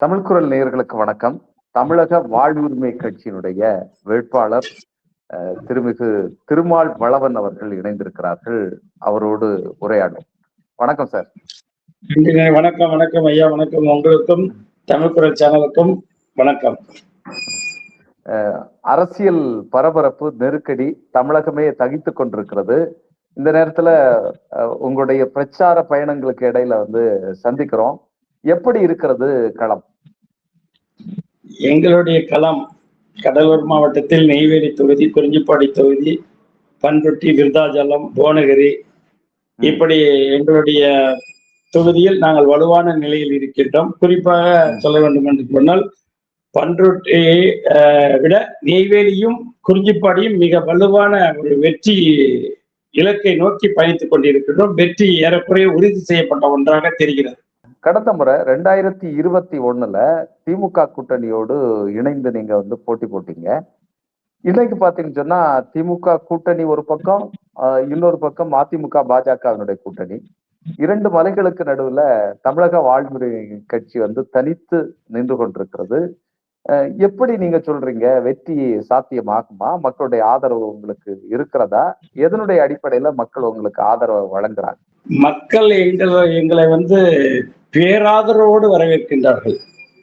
தமிழ் குரல் நேயர்களுக்கு வணக்கம். தமிழக வாழ்வுரிமை கட்சியினுடைய வேட்பாளர் திருமிகு திருமால் வளவன் அவர்கள் இணைந்திருக்கிறார்கள். அவரோடு உரையாடும். வணக்கம் சார். வணக்கம். வணக்கம் ஐயா. வணக்கம் உங்களுக்கும் தமிழ் குரல் சேனலுக்கும் வணக்கம். அரசியல் பரபரப்பு நெருக்கடி தமிழகமே தகித்துக் கொண்டிருக்கிறது. இந்த நேரத்துல உங்களுடைய பிரச்சார பயணங்களுக்கு இடையில சந்திக்கிறோம். எப்படி இருக்கிறது களம்? எங்களுடைய களம் கடலூர் மாவட்டத்தில் நெய்வேலி தொகுதி, குறிஞ்சிப்பாடி தொகுதி, பண்ருட்டி, விருதாச்சலம், புவனகிரி, இப்படி எங்களுடைய தொகுதியில் நாங்கள் வலுவான நிலையில் இருக்கின்றோம். குறிப்பாக சொல்ல வேண்டும் என்று சொன்னால், பண்ருட்டியை விட நெய்வேலியும் குறிஞ்சிப்பாடியும் மிக வலுவான ஒரு வெற்றி இலக்கை நோக்கி பயணித்துக் கொண்டிருக்கின்றோம். வெற்றி ஏறக்குறைய உறுதி செய்யப்பட்ட ஒன்றாக தெரிகிறது. கடந்த முறை 2021 திமுக கூட்டணியோடு இணைந்து நீங்க போட்டி போட்டீங்க. இன்னைக்கு பாத்தீங்கன்னு சொன்னா திமுக கூட்டணி ஒரு பக்கம், இன்னொரு பக்கம் அதிமுக பாஜகவினுடைய கூட்டணி. இரண்டு மலைகளுக்கு நடுவுல தமிழக வாழ்வுரிமை கட்சி தனித்து நின்று கொண்டிருக்கிறது. எப்படி நீங்க சொல்றீங்க, வெற்றி சாத்தியமாகுமா? மக்களுடைய ஆதரவு உங்களுக்கு இருக்கிறதா? எதனுடைய அடிப்படையில மக்கள் உங்களுக்கு ஆதரவை வழங்குறாங்க? மக்கள் எங்களை பேராதரவோடு வரவேற்கின்றார்கள்.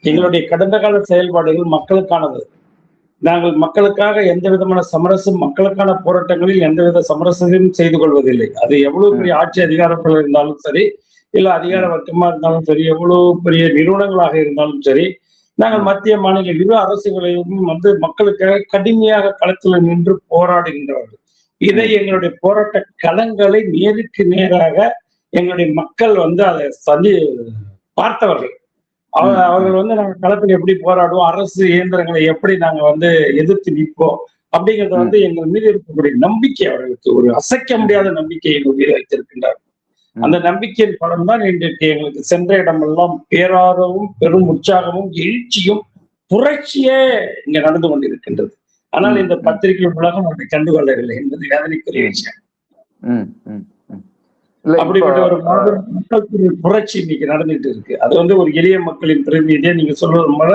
எங்களுடைய கடந்த கால செயல்பாடுகள் மக்களுக்கானது. நாங்கள் மக்களுக்காக எந்த விதமான சமரசம், மக்களுக்கான போராட்டங்களில் எந்தவித சமரசத்தையும் செய்து கொள்வதில்லை. அது எவ்வளவு பெரிய ஆட்சி அதிகாரத்தில் இருந்தாலும் சரி, இல்ல அதிகார வர்க்கமா இருந்தாலும் சரி, எவ்வளவு பெரிய நிறுவனங்களாக இருந்தாலும் சரி, நாங்கள் மத்திய மாநில இரு அரசுகளையும் மக்களுக்காக கடுமையாக களத்தில் நின்று போராடுகின்றவர்கள். இதை எங்களுடைய போராட்ட களங்களை நேருக்கு நேராக எங்களுடைய மக்கள் அதை பார்த்தவர்கள். அவர்கள் நாங்க களத்தில் எப்படி போராடுவோம், அரசு இயந்திரங்களை எப்படி நாங்க எதிர்த்து நிற்போம் அப்படிங்கறத எங்கள் மீது இருக்கக்கூடிய நம்பிக்கை, அவர்களுக்கு ஒரு அசைக்க முடியாத நம்பிக்கை எங்கள் மீது வைத்திருக்கின்றார்கள். அந்த நம்பிக்கையின் பலம் தான் இன்றைக்கு எங்களுக்கு சென்ற இடமெல்லாம் பேராதரவும் பெரும் உற்சாகமும் எழுச்சியும் புரட்சியே இங்க நடந்து கொண்டிருக்கின்றது. ஆனால் இந்த பத்திரிகை உலகம் அதை கண்டுகொள்ளவில்லை என்பது வேதனைக்குரிய விஷயம். அப்படிப்பட்ட ஒரு மக்கள் புரட்சி இன்னைக்கு நடந்துட்டு இருக்கு. அது ஒரு எளிய மக்களின் பிரதிநிதியா நீங்க சொல்றது போல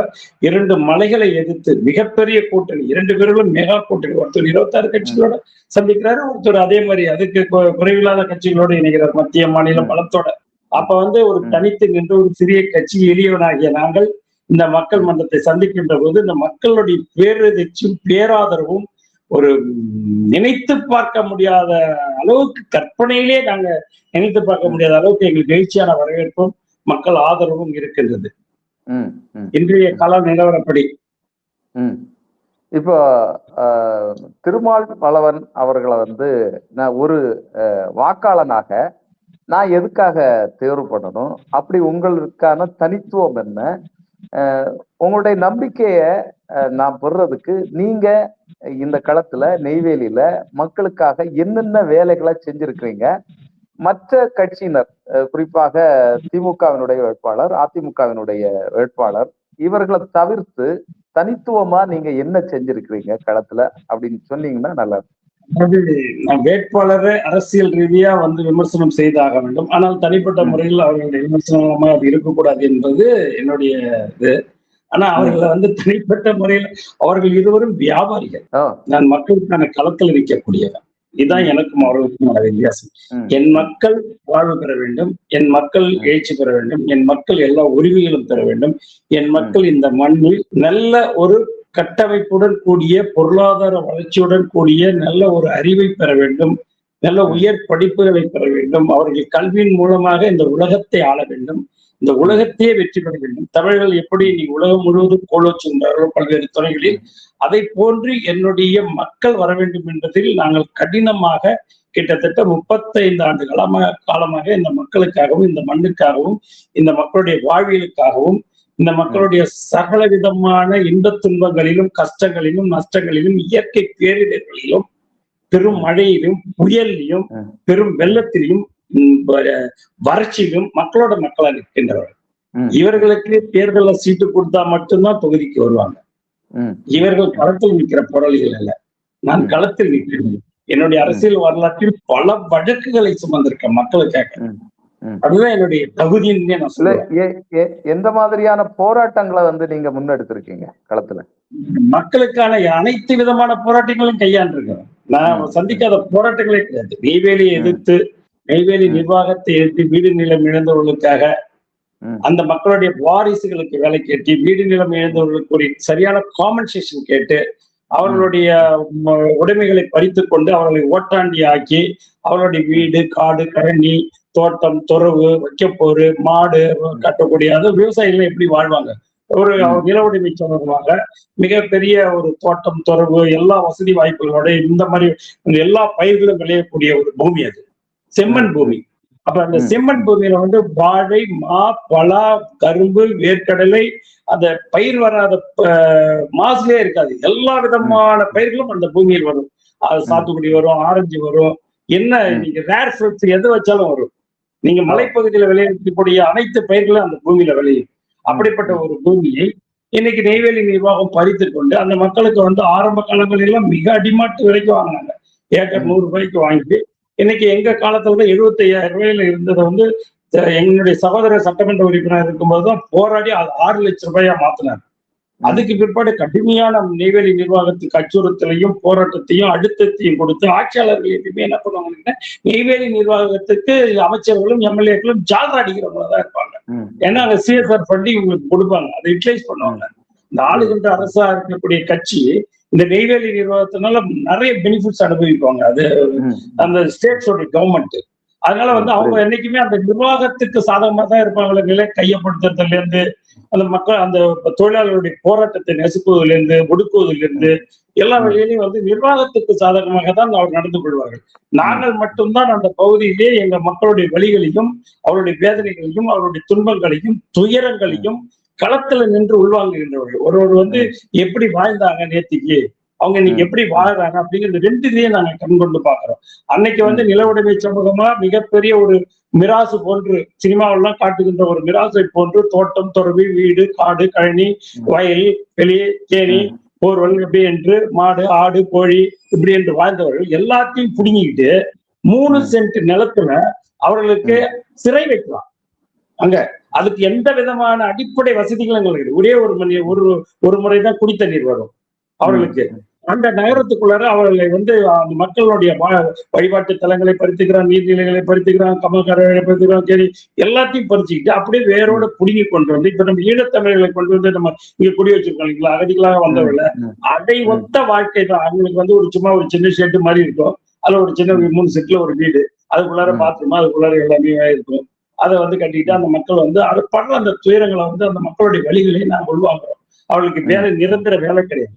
2 மலைகளை எதிர்த்து மிகப்பெரிய கூட்டணி, 2 பேர்களும் மெகா கூட்டணி. ஒருத்தர் 26 கட்சிகளோட சந்திக்கிறாரு, ஒருத்தர் அதே மாதிரி அதுக்கு குறைவில்லாத கட்சிகளோடு இணைகிறார், மத்திய மாநில பலத்தோட. அப்ப ஒரு தனித்து நின்று ஒரு சிறிய கட்சி, எளியவனாகிய நாங்கள் இந்த மக்கள் மன்றத்தை சந்திக்கின்ற போது இந்த மக்களுடைய பேரெதிர்ச்சியும் பேராதரவும் ஒரு நினைத்து பார்க்க முடியாத அளவுக்கு, கற்பனையிலே நாங்க நினைத்து பார்க்க முடியாத அளவுக்கு எங்களுக்கு எழுச்சியான வரவேற்பும் மக்கள் ஆதரவும் இருக்கின்றது. இன்றைய கால நிலவரப்படி இப்போ திருமால் வளவன் அவர்களை நான் ஒரு வாக்காளனாக நான் எதுக்காக தேர்வு பண்ணணும்? அப்படி உங்களுக்கான தனித்துவம் என்ன? உங்களுடைய நம்பிக்கைய நான் பெறுறதுக்கு நீங்க இந்த களத்துல நெய்வேலியில மக்களுக்காக என்னென்ன வேலைகளை செஞ்சிருக்கிறீங்க? மற்ற கட்சியினர், குறிப்பாக திமுகவினுடைய வேட்பாளர், அதிமுகவினுடைய வேட்பாளர், இவர்களை தவிர்த்து தனித்துவமா நீங்க என்ன செஞ்சிருக்கிறீங்க களத்துல அப்படின்னு சொன்னீங்கன்னா நல்லா இருக்கும். வேட்பாளரை அரசியல் ரீதியா விமர்சனம் செய்தாக வேண்டும். ஆனால் தனிப்பட்ட முறையில் அவர்களுடைய விமர்சனமா அது இருக்கக்கூடாது என்பது என்னுடைய இது. ஆனா அவர்களை தனிப்பட்ட முறையில் அவர்கள் இருவரும் வியாபாரிகள், நான் மக்களுக்கான களத்தில் இருக்கக்கூடியவன். இதுதான் எனக்கும் அவர்களுக்குமான வித்தியாசம். என் மக்கள் வாழ்வு பெற வேண்டும், என் மக்கள் எழுச்சி பெற வேண்டும், என் மக்கள் எல்லா உரிமைகளும் பெற வேண்டும், என் மக்கள் இந்த மண்ணில் நல்ல ஒரு கட்டமைப்புடன் கூடிய பொருளாதார வளர்ச்சியுடன் கூடிய நல்ல ஒரு அறிவை பெற வேண்டும், நல்ல உயர் படிப்புகளை பெற வேண்டும், அவர்கள் கல்வியின் மூலமாக இந்த உலகத்தை ஆள வேண்டும், இந்த உலகத்தையே வெற்றி பெற வேண்டும். தமிழர்கள் எப்படி நீ உலகம் முழுவதும் கோலோச்சுகின்றார்களோ பல்வேறு துறைகளில், அதை போன்று என்னுடைய மக்கள் வர வேண்டும் என்பதில் நாங்கள் கடினமாக கிட்டத்தட்ட 35 ஆண்டு காலமாக இந்த மக்களுக்காகவும் இந்த மண்ணுக்காகவும் இந்த மக்களுடைய வாழ்வியலுக்காகவும் இந்த மக்களுடைய சகல விதமான இன்பத் துன்பங்களிலும் கஷ்டங்களிலும் நஷ்டங்களிலும் இயற்கை பேரிடர்களிலும் பெரும் மழையிலும் புயலிலும் பெரும் வெள்ளத்திலும் வறட்சியிலும் மக்களோட மக்களா நிற்கின்றவர்கள். இவர்களுக்கு தேர்தலில் சீட்டு கொடுத்தா மட்டும்தான் தொகுதிக்கு வருவாங்க. இவர்கள் களத்தில் நிற்கிற போராளிகள் அல்ல. நான் களத்தில் நிற்கிறேன். என்னுடைய அரசியல் வரலாற்றில் பல வழக்குகளை சுமந்திருக்கேன் மக்களுக்காக. அதுதான் என்னுடைய தகுதின்னு நான் இல்ல சொல்லுவேன். எந்த மாதிரியான போராட்டங்களை வந்து நீங்க முன்னெடுத்திருக்கீங்க களத்துல? மக்களுக்கான அனைத்து விதமான போராட்டங்களும் கையாண்டிருக்கேன். நான் சந்திக்காத போராட்டங்களே கிடையாது. நெய்வேலியை எதிர்த்து, நெய்வேலி நிர்வாகத்தை எதிர்த்து வீடு நிலம் இழந்தவர்களுக்காக, அந்த மக்களுடைய வாரிசுகளுக்கு வேலை கேட்டு வீடு நிலம் இழந்தவர்களுக்கு ஒரு சரியான காம்பன்சேஷன் கேட்டு, அவர்களுடைய உடைமைகளை பறித்துக் கொண்டு அவர்களை ஓட்டாண்டி ஆக்கி, அவர்களுடைய வீடு, காடு, கழனி, தோட்டம், துறவு, வைக்கப்போரு, மாடு கட்டக்கூடிய அது விவசாயிகள் எப்படி வாழ்வாங்க, ஒரு நில உடைமை சொந்தமாக மிகப்பெரிய ஒரு தோட்டம், துறவு, எல்லா வசதி வாய்ப்புகளோட இந்த மாதிரி எல்லா பயிர்களும் விளையக்கூடிய ஒரு பூமி அது, செம்மண் பூமி. அப்ப அந்த செம்மண் பூமியில வந்து வாழை, மா, பலா, கரும்பு, வேர்க்கடலை, அந்த பயிர் வராத மாசுலயே இருக்காது. எல்லா விதமான பயிர்களும் அந்த பூமியில் வரும். அது சாத்துக்குடி வரும், ஆரஞ்சு வரும், என்ன நீங்க ரேர் ஃப்ரூட்ஸ் எது வச்சாலும் வரும். நீங்க மலைப்பகுதியில விளைவிக்கக்கூடிய அனைத்து பயிர்களும் அந்த பூமியில விளையும். அப்படிப்பட்ட ஒரு பூமியை இன்னைக்கு நெய்வேலி நிர்வாகம் பறித்து கொண்டு அந்த மக்களுக்கு வந்து ஆரம்ப காலங்களில் மிக அடிமாட்டு விலைக்கு வாங்கினாங்க. ஏக்கர் 100 ரூபாய்க்கு வாங்கிட்டு இன்னைக்கு எங்க காலத்துல தான் 75,000 ரூபாயில இருந்ததை வந்து எங்களுடைய சகோதர சட்டமன்ற உறுப்பினர் இருக்கும்போதுதான் போராடி 6 லட்சம் ரூபாயா மாத்தினார். அதுக்கு பிற்பாடு கடுமையான நெய்வேலி நிர்வாகத்துக்கு அச்சுறுத்தலையும் போராட்டத்தையும் அழுத்தத்தையும் கொடுத்து ஆட்சியாளர்கள் எப்பயுமே என்ன பண்ணுவாங்க, நெய்வேலி நிர்வாகத்துக்கு அமைச்சர்களும் எம்எல்ஏக்களும் ஜால்ரா அடிக்கிறவங்களா தான் இருப்பாங்க. ஏன்னா அங்க சிஎஸ்ஆர் ஃபண்டிங் உங்களுக்கு கொடுப்பாங்க, அதை யூட்டிலைஸ் பண்ணுவாங்க. இந்த ஆளுகின்ற அரசா இருக்கக்கூடிய கட்சி இந்த நெய்வேலி நிர்வாகத்தினால நிறைய பெனிஃபிட்ஸ் அனுபவிப்பாங்க, அது அந்த ஸ்டேட்ஸோட கவர்மெண்ட். அதனால வந்து அவங்க என்னைக்குமே அந்த நிர்வாகத்துக்கு சாதகமா தான் இருப்பாங்களே, நிலை கையப்படுத்துறதுல இருந்து அந்த மக்கள் அந்த தொழிலாளர்களுடைய போராட்டத்தை நெசுக்குவதில இருந்து ஒடுக்குவதில இருந்து எல்லா வழியிலையும் வந்து நிர்வாகத்துக்கு சாதகமாக தான் அவர் நடந்து கொள்வார்கள். நாங்கள் மட்டும்தான் அந்த பகுதியிலே எங்க மக்களுடைய வழிகளையும் அவருடைய வேதனைகளையும் அவருடைய துன்பங்களையும் துயரங்களையும் களத்துல நின்று உள்வாங்குகின்றவர்கள். ஒருவர் வந்து எப்படி வாழ்ந்தாங்க நேத்திக்கு, அவங்க இன்னைக்கு எப்படி வாழ்றாங்க அப்படிங்கிறது ரெண்டுத்தையும் நாங்க கண் கொண்டு பாக்குறோம். அன்னைக்கு வந்து நில உடைமை சமூகமா மிகப்பெரிய ஒரு மிராசு போன்று சினிமாவெல்லாம் காட்டுகின்ற ஒரு மிராசை போன்று தோட்டம், துறவி, வீடு, காடு, கழனி, வயல், வெளியே, தேனி, போர்வல் இப்படி என்று மாடு, ஆடு, கோழி இப்படி என்று வாழ்ந்தவர்கள் எல்லாத்தையும் புடுங்கிக்கிட்டு 3 சென்ட் நிலத்துல அவர்களுக்கு சிறை வைக்கலாம். அங்க அதுக்கு எந்த விதமான அடிப்படை வசதிகளும் கிடையாது. ஒரே ஒரு முறைதான் குடித்தண்ணீர் வரும் அவர்களுக்கு. அந்த நகரத்துக்குள்ளார அவர்களை வந்து அந்த மக்களுடைய வழிபாட்டு தலங்களை பறித்துக்கிறான், நீர்நிலைகளை பறித்துக்கிறான், கமகரைகளை பறித்துக்கிறான், சரி எல்லாத்தையும் பறிச்சுக்கிட்டு அப்படியே வேரோட புடுங்கி கொண்டு வந்து இப்ப நம்ம ஈழத்தமிழர்களை கொண்டு வந்து நம்ம இங்க குடி வச்சிருக்கோம் இல்லைங்களா, அகதிகளாக வந்தவர்கள அதை ஒத்த வாழ்க்கை தான். அவங்களுக்கு வந்து ஒரு சும்மா ஒரு சின்ன ஷெட்டு மாதிரி இருக்கும், அதுல ஒரு சின்ன 3 செட்ல ஒரு வீடு, அதுக்குள்ளார பாத்ரூமா, அதுக்குள்ளார எல்லாமே இருக்கும். அதை வந்து கட்டிக்கிட்டு அந்த மக்கள் வந்து அது படுற அந்த துயரங்களை வந்து அந்த மக்களுடைய வழிகளையும் நாங்கள் உள்வாங்குறோம். அவர்களுக்கு வேலை, நிரந்தர வேலை கிடையாது.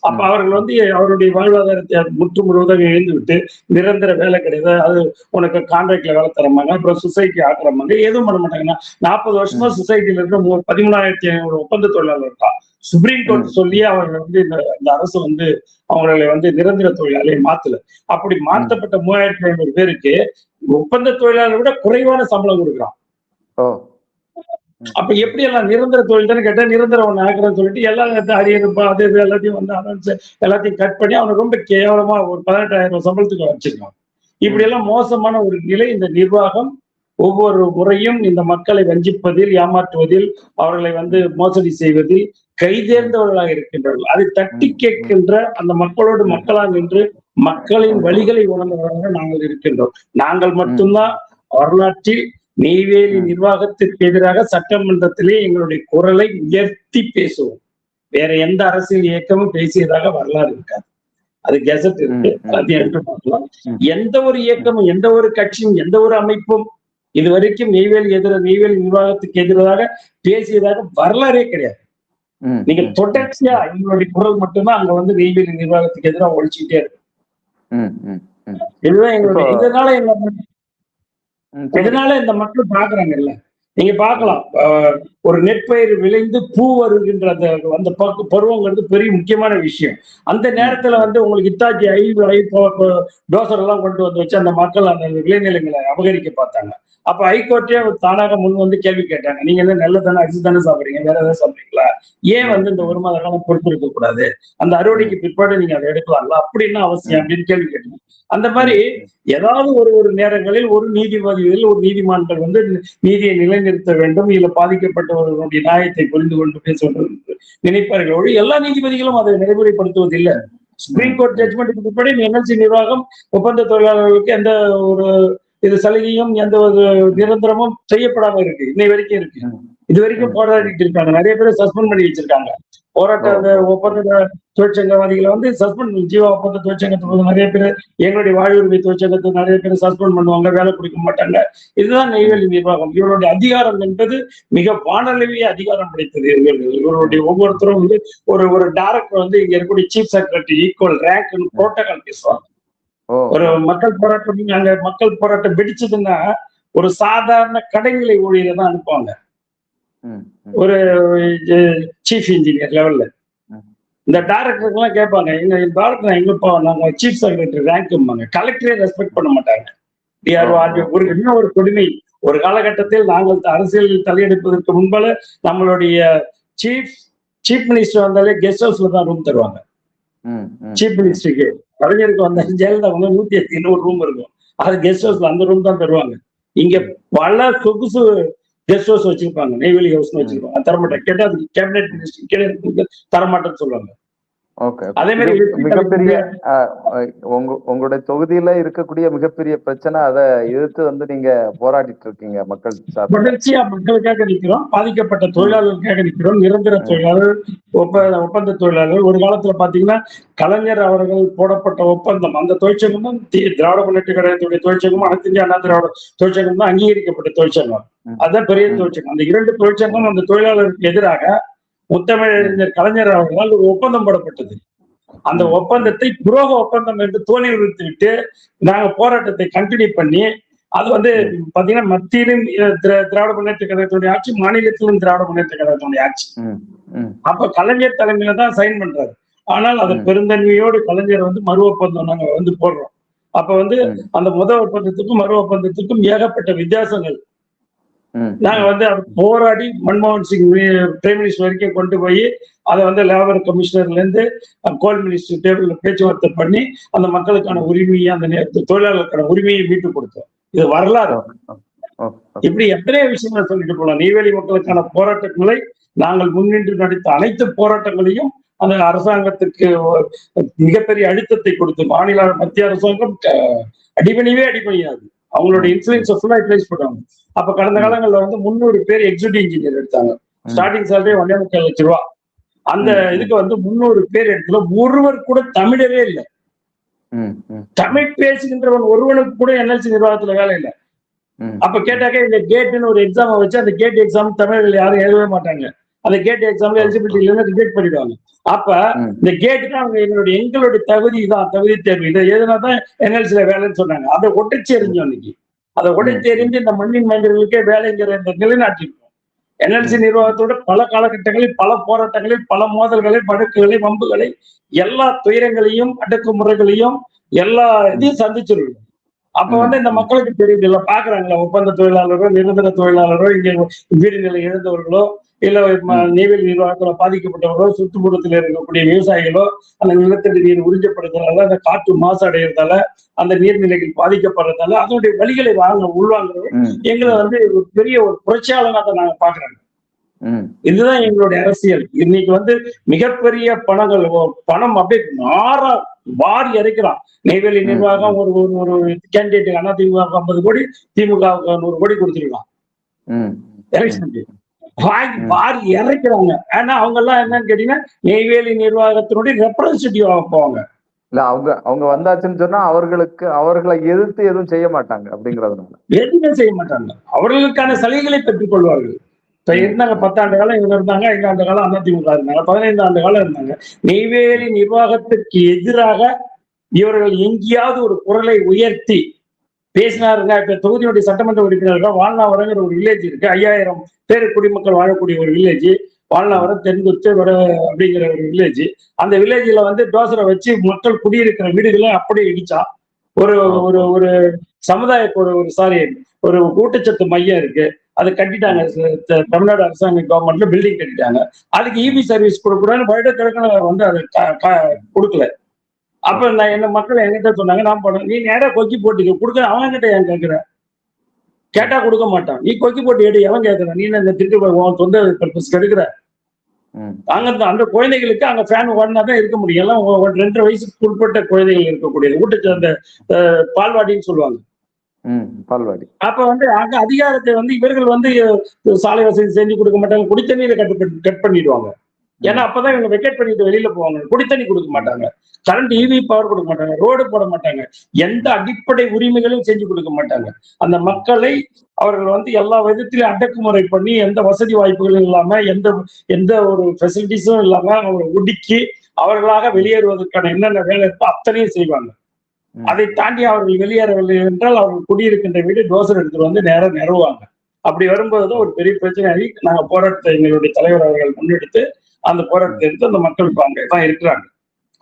அப்ப அவர்கள் வந்து அவருடைய வாழ்வாதாரத்தை முற்று முழுவதாக இழந்து விட்டு நிரந்தர வேலை கிடையாது, அது உனக்கு கான்ட்ராக்ட்ல வேலை தரமாங்க, அப்புறம் சொசைட்டி ஆக்குறமாங்க, எதுவும் பண்ண மாட்டாங்கன்னா 40 வருஷமா சொசைட்டில இருக்க 13,500 ஒப்பந்த தொழிலாளர் இருக்கா. சுப்ரீம் கோர்ட் சொல்லி அவர்கள் வந்து இந்த அரசு வந்து அவர்களை வந்து நிரந்தர தொழிலாளியை மாத்தல. அப்படி மாற்றப்பட்ட 3,500 பேருக்கு ஒப்பந்த தொழிலாளரை விட குறைவான சம்பளம் கொடுக்குறான். அப்ப எப்படி எல்லாம் நிரந்தர தொழில் தானே கேட்டா நிரந்தரம் ஒண்ணு ஆக்குறேன்னு சொல்லிட்டு எல்லாம் அரியருப்பா அது இது எல்லாத்தையும் வந்து அனௌன்ஸ் எல்லாத்தையும் கட் பண்ணி அவனை ரொம்ப கேவலமா ஒரு 18,000 சம்பளத்துக்கு வச்சிருக்கான். இப்படி எல்லாம் மோசமான ஒரு நிலை இந்த நிர்வாகம் ஒவ்வொரு முறையும் இந்த மக்களை வஞ்சிப்பதில், ஏமாற்றுவதில், அவர்களை வந்து மோசடி செய்வதில் கைதேர்ந்தவர்களாக இருக்கின்றார்கள். அதை தட்டி கேட்கின்ற அந்த மக்களோடு மக்களாக நின்று மக்களின் வழிகளை உணர்ந்தவர்களாக நாங்கள் இருக்கின்றோம். நாங்கள் மட்டும்தான் வரலாற்றில் நெய்வேலி நிர்வாகத்திற்கு எதிராக சட்டமன்றத்திலே எங்களுடைய குரலை உயர்த்தி பேசுவோம். வேற எந்த அரசியல் இயக்கமும் பேசியதாக வரலாறு இருக்காது. அது கெசட் இருக்கு, அதை எடுத்து பார்க்கலாம். எந்த ஒரு இயக்கமும், எந்த ஒரு கட்சியும், எந்த ஒரு அமைப்பும் இதுவரைக்கும் நெய்வேலி நிர்வாகத்துக்கு எதிராக பேசியதாக வரலாறே கிடையாது. நீங்க தொடர்ச்சியா எங்களுடைய குரல் மட்டும்தான் அங்க வந்து நெய்வேலி நிர்வாகத்துக்கு எதிராக ஒழிச்சுக்கிட்டே இருக்கு. இதுதான் எங்களுடைய இதனால இந்த மக்கள் பாக்குறாங்கல்ல, நீங்க பார்க்கலாம், ஒரு நெற்பயிர் விளைந்து பூ வருகின்ற அந்த பருவங்கிறது பெரிய முக்கியமான விஷயம். அந்த நேரத்துல வந்து உங்களுக்கு இத்தாச்சி டோசர் எல்லாம் கொண்டு வந்து வச்சு அந்த மக்கள் அந்த விளைநிலங்களை அபகரிக்க பார்த்தாங்க. அப்ப ஹைகோர்ட்டே தானாக முன் வந்து கேள்வி கேட்டாங்க, நீங்க என்ன நெல்ல தானே அரிசி தானே சாப்பிடுறீங்க, வேற ஏதாவது சாப்பிடுறீங்களா, ஏன் வந்து இந்த 1 மாத காலம் பொறுத்திருக்க கூடாது, அந்த அறுவடைக்கு பிற்பாடு நீங்க அதை எடுக்கலாம்ல, அப்படின்னு அவசியம் அப்படின்னு கேள்வி கேட்டீங்க. அந்த மாதிரி ஏதாவது ஒரு நேரங்களில் ஒரு நீதிபதிகள் ஒரு நீதிமன்றம் வந்து நீதியை நிலைநிறுத்த வேண்டும், இதுல பாதிக்கப்பட்டவர்களுடைய நியாயத்தை புரிந்து கொண்டு பேச வேண்டும் நினைப்பார்களோடு எல்லா நீதிபதிகளும் அதை நடைமுறைப்படுத்துவதில்லை. சுப்ரீம் கோர்ட் ஜட்மெண்ட்டுக்கு பிற்பாடு என்எல்சி நிர்வாகம் ஒப்பந்த தொழிலாளர்களுக்கு எந்த ஒரு இது சலுகையும் எந்த ஒரு நிரந்தரமும் செய்யப்படாம இருக்கு, இன்னை வரைக்கும் இருக்கு. இது வரைக்கும் போராடிட்டு இருக்காங்க, நிறைய பேரை சஸ்பெண்ட் பண்ணி வச்சிருக்காங்க. போராட்ட ஒப்பந்த தொழிற்சங்கவாதிகளை வந்து சஸ்பெண்ட், ஜீவா ஒப்பந்த தொழிற்சங்கத்துக்கு நிறைய பேர், எங்களுடைய வாழ்வுரிமை தொழிற்சங்கத்துக்கு நிறைய பேர் சஸ்பெண்ட் பண்ணுவாங்க, வேலை கொடுக்க மாட்டாங்க. இதுதான் நெய்வேலி நிர்வாகம். இவருடைய அதிகாரம் என்பது மிக வானளவிய அதிகாரம் கிடைத்தது. இவருடைய ஒவ்வொருத்தரும் வந்து ஒரு டைரக்டர் வந்து இங்க இருக்கக்கூடிய chief secretary equal rank protocol பேசுவாங்க. ஒரு மக்கள் போராட்டம், அங்க மக்கள் போராட்டம் வெடிச்சதுன்னா ஒரு சாதாரண கடைநிலை ஊழியரை தான் அனுப்புவாங்க, ஒரு சீஃப் இன்ஜினியர் லெவல்ல. இந்த டைரக்டருக்கு எல்லாம் கேட்பாங்க, எங்க டைரக்டர் எங்கப்பா, நாங்க சீஃப் செக்ரட்டரி ரேங்க், கலெக்டரே ரெஸ்பெக்ட் பண்ண மாட்டாங்க. இன்னும் ஒரு கொடுமை, ஒரு காலகட்டத்தில் நாங்கள் அரசியல் தலையெடுப்பதற்கு முன்பால நம்மளுடைய சீஃப் மினிஸ்டர் வந்தாலே கெஸ்ட் ஹவுஸ்ல தான் ரூம் தருவாங்க. சீஃப் மினிஸ்டருக்கு கலைஞருக்கு வந்த ஜெயலலிதா வந்து 180 ரூம் இருக்கும், அது கெஸ்ட் ஹவுஸ்ல அந்த ரூம் தான் தருவாங்க. இங்க பல சொகுசு கெஸ்ட் ஹவுஸ் வச்சிருப்பாங்க, நெய்வேலி ஹவுஸ் வச்சிருப்பாங்க, தரமாட்டேன் கேட்டா அது கேபினெட் மினிஸ்டர் தரமாட்டேன்னு சொல்லுவாங்க. அதே மாதிரி மிகப்பெரிய உங்களுடைய தொகுதியில இருக்கக்கூடிய மிகப்பெரிய பிரச்சனை, அதை எதிர்த்து வந்து நீங்க போராடிட்டு இருக்கீங்க. மக்கள் தொடர்ச்சியா மக்களுக்காக நிற்கிறோம், பாதிக்கப்பட்ட தொழிலாளர்களுக்காக நிற்கிறோம், நிரந்தர தொழிலாளர், ஒப்பந்த தொழிலாளர். ஒரு காலத்துல பாத்தீங்கன்னா கலைஞர் அவர்கள் போடப்பட்ட ஒப்பந்தம், அந்த தொழிற்சங்கமும் திராவிட முன்னேற்ற கழகத்துடைய தொழிற்சங்கமும் அனைத்து இந்திய அண்ணா திராவிட தொழிற்சங்கம் தான் அங்கீகரிக்கப்பட்ட தொழிற்சங்கம். அதுதான் பெரிய தொழிற்சங்கம். அந்த 2 தொழிற்சங்கம் அந்த தொழிலாளருக்கு எதிராக முத்தமிழறிஞர் கலைஞர் அவர்களால் ஒரு ஒப்பந்தம் போடப்பட்டது. அந்த ஒப்பந்தத்தை துரோக ஒப்பந்தம் என்று தோல்வி விட்டு நாங்க போராட்டத்தை கண்டினியூ பண்ணி, அது வந்து பாத்தீங்கன்னா மத்தியிலும் திராவிட முன்னேற்ற கழகத்துடைய ஆட்சி, மாநிலத்திலும் திராவிட முன்னேற்ற கழகத்துடைய ஆட்சி. அப்ப கலைஞர் தலைமையில தான் சைன் பண்றாரு. ஆனால் அது பெருந்தன்மையோடு கலைஞர் வந்து மறு ஒப்பந்தம் நாங்க வந்து போடுறோம். அப்ப வந்து அந்த முதல் ஒப்பந்தத்துக்கும் மறு ஒப்பந்தத்துக்கும் ஏகப்பட்ட வித்தியாசங்கள். நாங்க வந்து அதை போராடி மன்மோகன் சிங் பிரைம் மினிஸ்டர் வரைக்கும் கொண்டு போய் அதை வந்து லேபர் கமிஷனர்ல இருந்து கோல் மினிஸ்டர் டேபிள்ல பேச்சுவார்த்தை பண்ணி அந்த மக்களுக்கான உரிமையை, அந்த நேரத்தில் தொழிலாளர்களுக்கான உரிமையை மீட்டு கொடுத்தோம். இது வரலாறு. இப்படி எத்தனையோ விஷயங்களை சொல்லிட்டு போலாம். நெய்வேலி மக்களுக்கான போராட்டங்களை நாங்கள் முன்னின்று நடித்த அனைத்து போராட்டங்களையும் அந்த அரசாங்கத்துக்கு மிகப்பெரிய அழுத்தத்தை கொடுத்து, மாநில மத்திய அரசாங்கம் அடிபணியாது, அவங்களோட இன்ஃபுளுன்ஸ் ஃபுல்லா யூட்டிலைஸ் பண்ணுவாங்க. அப்ப கடந்த காலங்கள்ல வந்து 300 பேர் எக்ஸிக்யூட்டிவ் இன்ஜினியர் எடுத்தாங்க. ஸ்டார்டிங் சேலரி 1.25 லட்சம் ரூபாய். அந்த இதுக்கு வந்து 300 பேர் எடுத்துல ஒருவர் கூட தமிழரே இல்லை. தமிழ் பேசுகின்றவன் ஒருவனுக்கு கூட என்எல்சி நிர்வாகத்துல வேலை இல்லை. அப்ப கேட்டாக்க இந்த கேட்னு ஒரு எக்ஸாம் வச்சு, அந்த கேட் எக்ஸாம் தமிழர்கள் யாரும் எழுதவே மாட்டாங்க. அந்த கேட் எக்ஸாம்ல எலிஜிபிலிட்டி இல்லைன்னா ரிஜெக்ட் பண்ணிடுவாங்க. அப்ப இந்த கேட்டுக்கு அவங்க எங்களுடைய தகுதி தேர்வு, இதை எதுனாதான் என்எல்சில வேலைன்னு சொன்னாங்க. அதை ஒட்டச்சி எறிஞ்சோம். இன்னைக்கு அதை உடைத்து எறிந்து இந்த மண்ணின் மைந்தர்களுக்கே வேலைங்கிற இந்த நிலைநாட்டிருக்கோம். என்எல்சி நிர்வாகத்தோட பல காலகட்டங்களில், பல போராட்டங்களில், பல மோதல்களை, வழக்குகளை, வம்புகளை, எல்லா துயரங்களையும், அடக்குமுறைகளையும், எல்லா இதையும் சந்திச்சிருக்கோம். அப்ப வந்து இந்த மக்களுக்கு தெரியுது இல்ல, பாக்குறாங்களா, ஒப்பந்த தொழிலாளரோ, நிரந்தர தொழிலாளரோ, இங்க வீடு நிலை இழந்தவர்களோ, இல்ல நெய்வேலி நிர்வாகத்துல பாதிக்கப்பட்டவர்களோ, சுற்றுப்புறத்தில் இருக்கக்கூடிய விவசாயிகளோ, அந்த நிலத்தடி நீர் உறிஞ்சப்படுறதால, அந்த காற்று மாசு அடைகிறதால, அந்த நீர்நிலைகள் பாதிக்கப்படுறதால அதனுடைய வழிகளை உள்வாங்குறது எங்களை வந்து பெரிய ஒரு புரட்சியாளனா தான் நாங்க பாக்குறாங்க. இதுதான் எங்களுடைய அரசியல். இன்னைக்கு வந்து மிகப்பெரிய பணம் அப்படியே வாரி இறைக்கிறான். நெய்வேலி நிர்வாகம் ஒரு கேண்டிடேட் அண்ணா திமுக 50 கோடி, திமுக 100 கோடி கொடுத்துருக்கான் எலெக்ஷனுக்கு. வாரி இறைக்கிறாங்க. ஏன்னா அவங்க எல்லாம் என்னன்னு கேட்டீங்கன்னா நெய்வேலி நிர்வாகத்தினுடைய ரெப்ரசன்டேட்டிவ் போவாங்க. இல்ல அவங்க வந்தாச்சுன்னு சொன்னா அவர்களை எதிர்த்து எதுவும் செய்ய மாட்டாங்க. அப்படிங்கறதுனால எதுவுமே செய்ய மாட்டாங்க. அவர்களுக்கான சலுகைகளை பெற்றுக் கொள்வார்கள். இப்ப இருந்தாங்க 10 ஆண்டு காலம் இவங்க இருந்தாங்க, 5 ஆண்டு காலம் அதிமுக இருந்தாங்க, 15 ஆண்டு காலம் இருந்தாங்க. நெய்வேலி நிர்வாகத்திற்கு எதிராக இவர்கள் எங்கேயாவது ஒரு குரலை உயர்த்தி பேசினாருங்க. இப்ப தொகுதியுடைய சட்டமன்ற உறுப்பினர்கள் வாழ்நாவரங்கிற ஒரு வில்லேஜ் இருக்கு, 5000 பேரு குடிமக்கள் வாழக்கூடிய ஒரு வில்லேஜ், வாழ்நாவரம் தென்குத்து வர அப்படிங்கிற ஒரு வில்லேஜ். அந்த வில்லேஜ்ல வந்து டோசரை வச்சு மக்கள் குடியிருக்கிற வீடுகளை அப்படியே இடிச்சா. ஒரு ஒரு ஒரு சமுதாய ஒரு சாரி ஒரு ஊட்டச்சத்து மையம் இருக்கு, அதை கட்டிட்டாங்க. தமிழ்நாடு அரசாங்க கவர்மெண்ட்ல பில்டிங் கட்டிட்டாங்க. அதுக்கு இபி சர்வீஸ் கொடுக்கூடாதுன்னு வருடக்கணக்கில் வந்து அதை கொடுக்கல. அப்ப நான் என்ன மக்கள் என்கிட்ட சொன்னாங்க, நான் பண்ண நீ நேரா கொக்கி போட்டு கொடுக்க, அவன் கிட்ட ஏன் கேட்கிற? கேட்டா கொடுக்க மாட்டான். நீ கொக்கி போட்டு எடு, எவன் கேட்கறான்? நீ இந்த திருட்டு சொந்த பர்பஸ் எடுக்கிற. அங்க அந்த குழந்தைகளுக்கு அங்க ஃபேன் ஓடினா தான் இருக்க முடியும். எல்லாம் 2.5 வயசுக்கு உட்பட்ட குழந்தைகள் இருக்கக்கூடியது ஊட்டச்சத்து அந்த பால்வாடின்னு சொல்லுவாங்க. பால்வாடி. அப்ப வந்து அங்க அதிகாரத்தை வந்து இவர்கள் வந்து சாலை வசதி செஞ்சு கொடுக்க மாட்டாங்க, குடித்தண்ணீரை கட் பண்ணிடுவாங்க. ஏன்னா அப்பதான் இவங்க வெக்கேட் பண்ணிட்டு வெளியில போவாங்க. குடித்தண்ணி கொடுக்க மாட்டாங்க, கரண்ட் இவி பவர் கொடுக்க மாட்டாங்க, ரோடு போட மாட்டாங்க, எந்த அடிப்படை உரிமைகளும் செஞ்சு கொடுக்க மாட்டாங்க. அந்த மக்களை அவர்கள் வந்து எல்லா விதத்திலும் அடக்குமுறை பண்ணி, எந்த வசதி வாய்ப்புகளும் இல்லாம, எந்த ஒரு ஃபெசிலிட்டிஸும் இல்லாம அவங்களை ஒடுக்கி அவர்களாக வெளியேறுவதற்கான என்னென்ன வேலை இருக்கோ அத்தனையும் செய்வாங்க. அதை தாண்டி அவர்கள் வெளியேறவில்லை என்றால் அவர்கள் குடியிருக்கின்ற வீடு டோசர் எடுத்துட்டு வந்து நேரம் நிறுவுவாங்க. அப்படி வரும்போதுதான் ஒரு பெரிய பிரச்சனை. நாங்க போராட்டத்தை எங்களுடைய தலைவர் அவர்கள் முன்னெடுத்து அந்த போராட்டத்தை எடுத்து அந்த மக்கள் அங்கதான் இருக்கிறாங்க.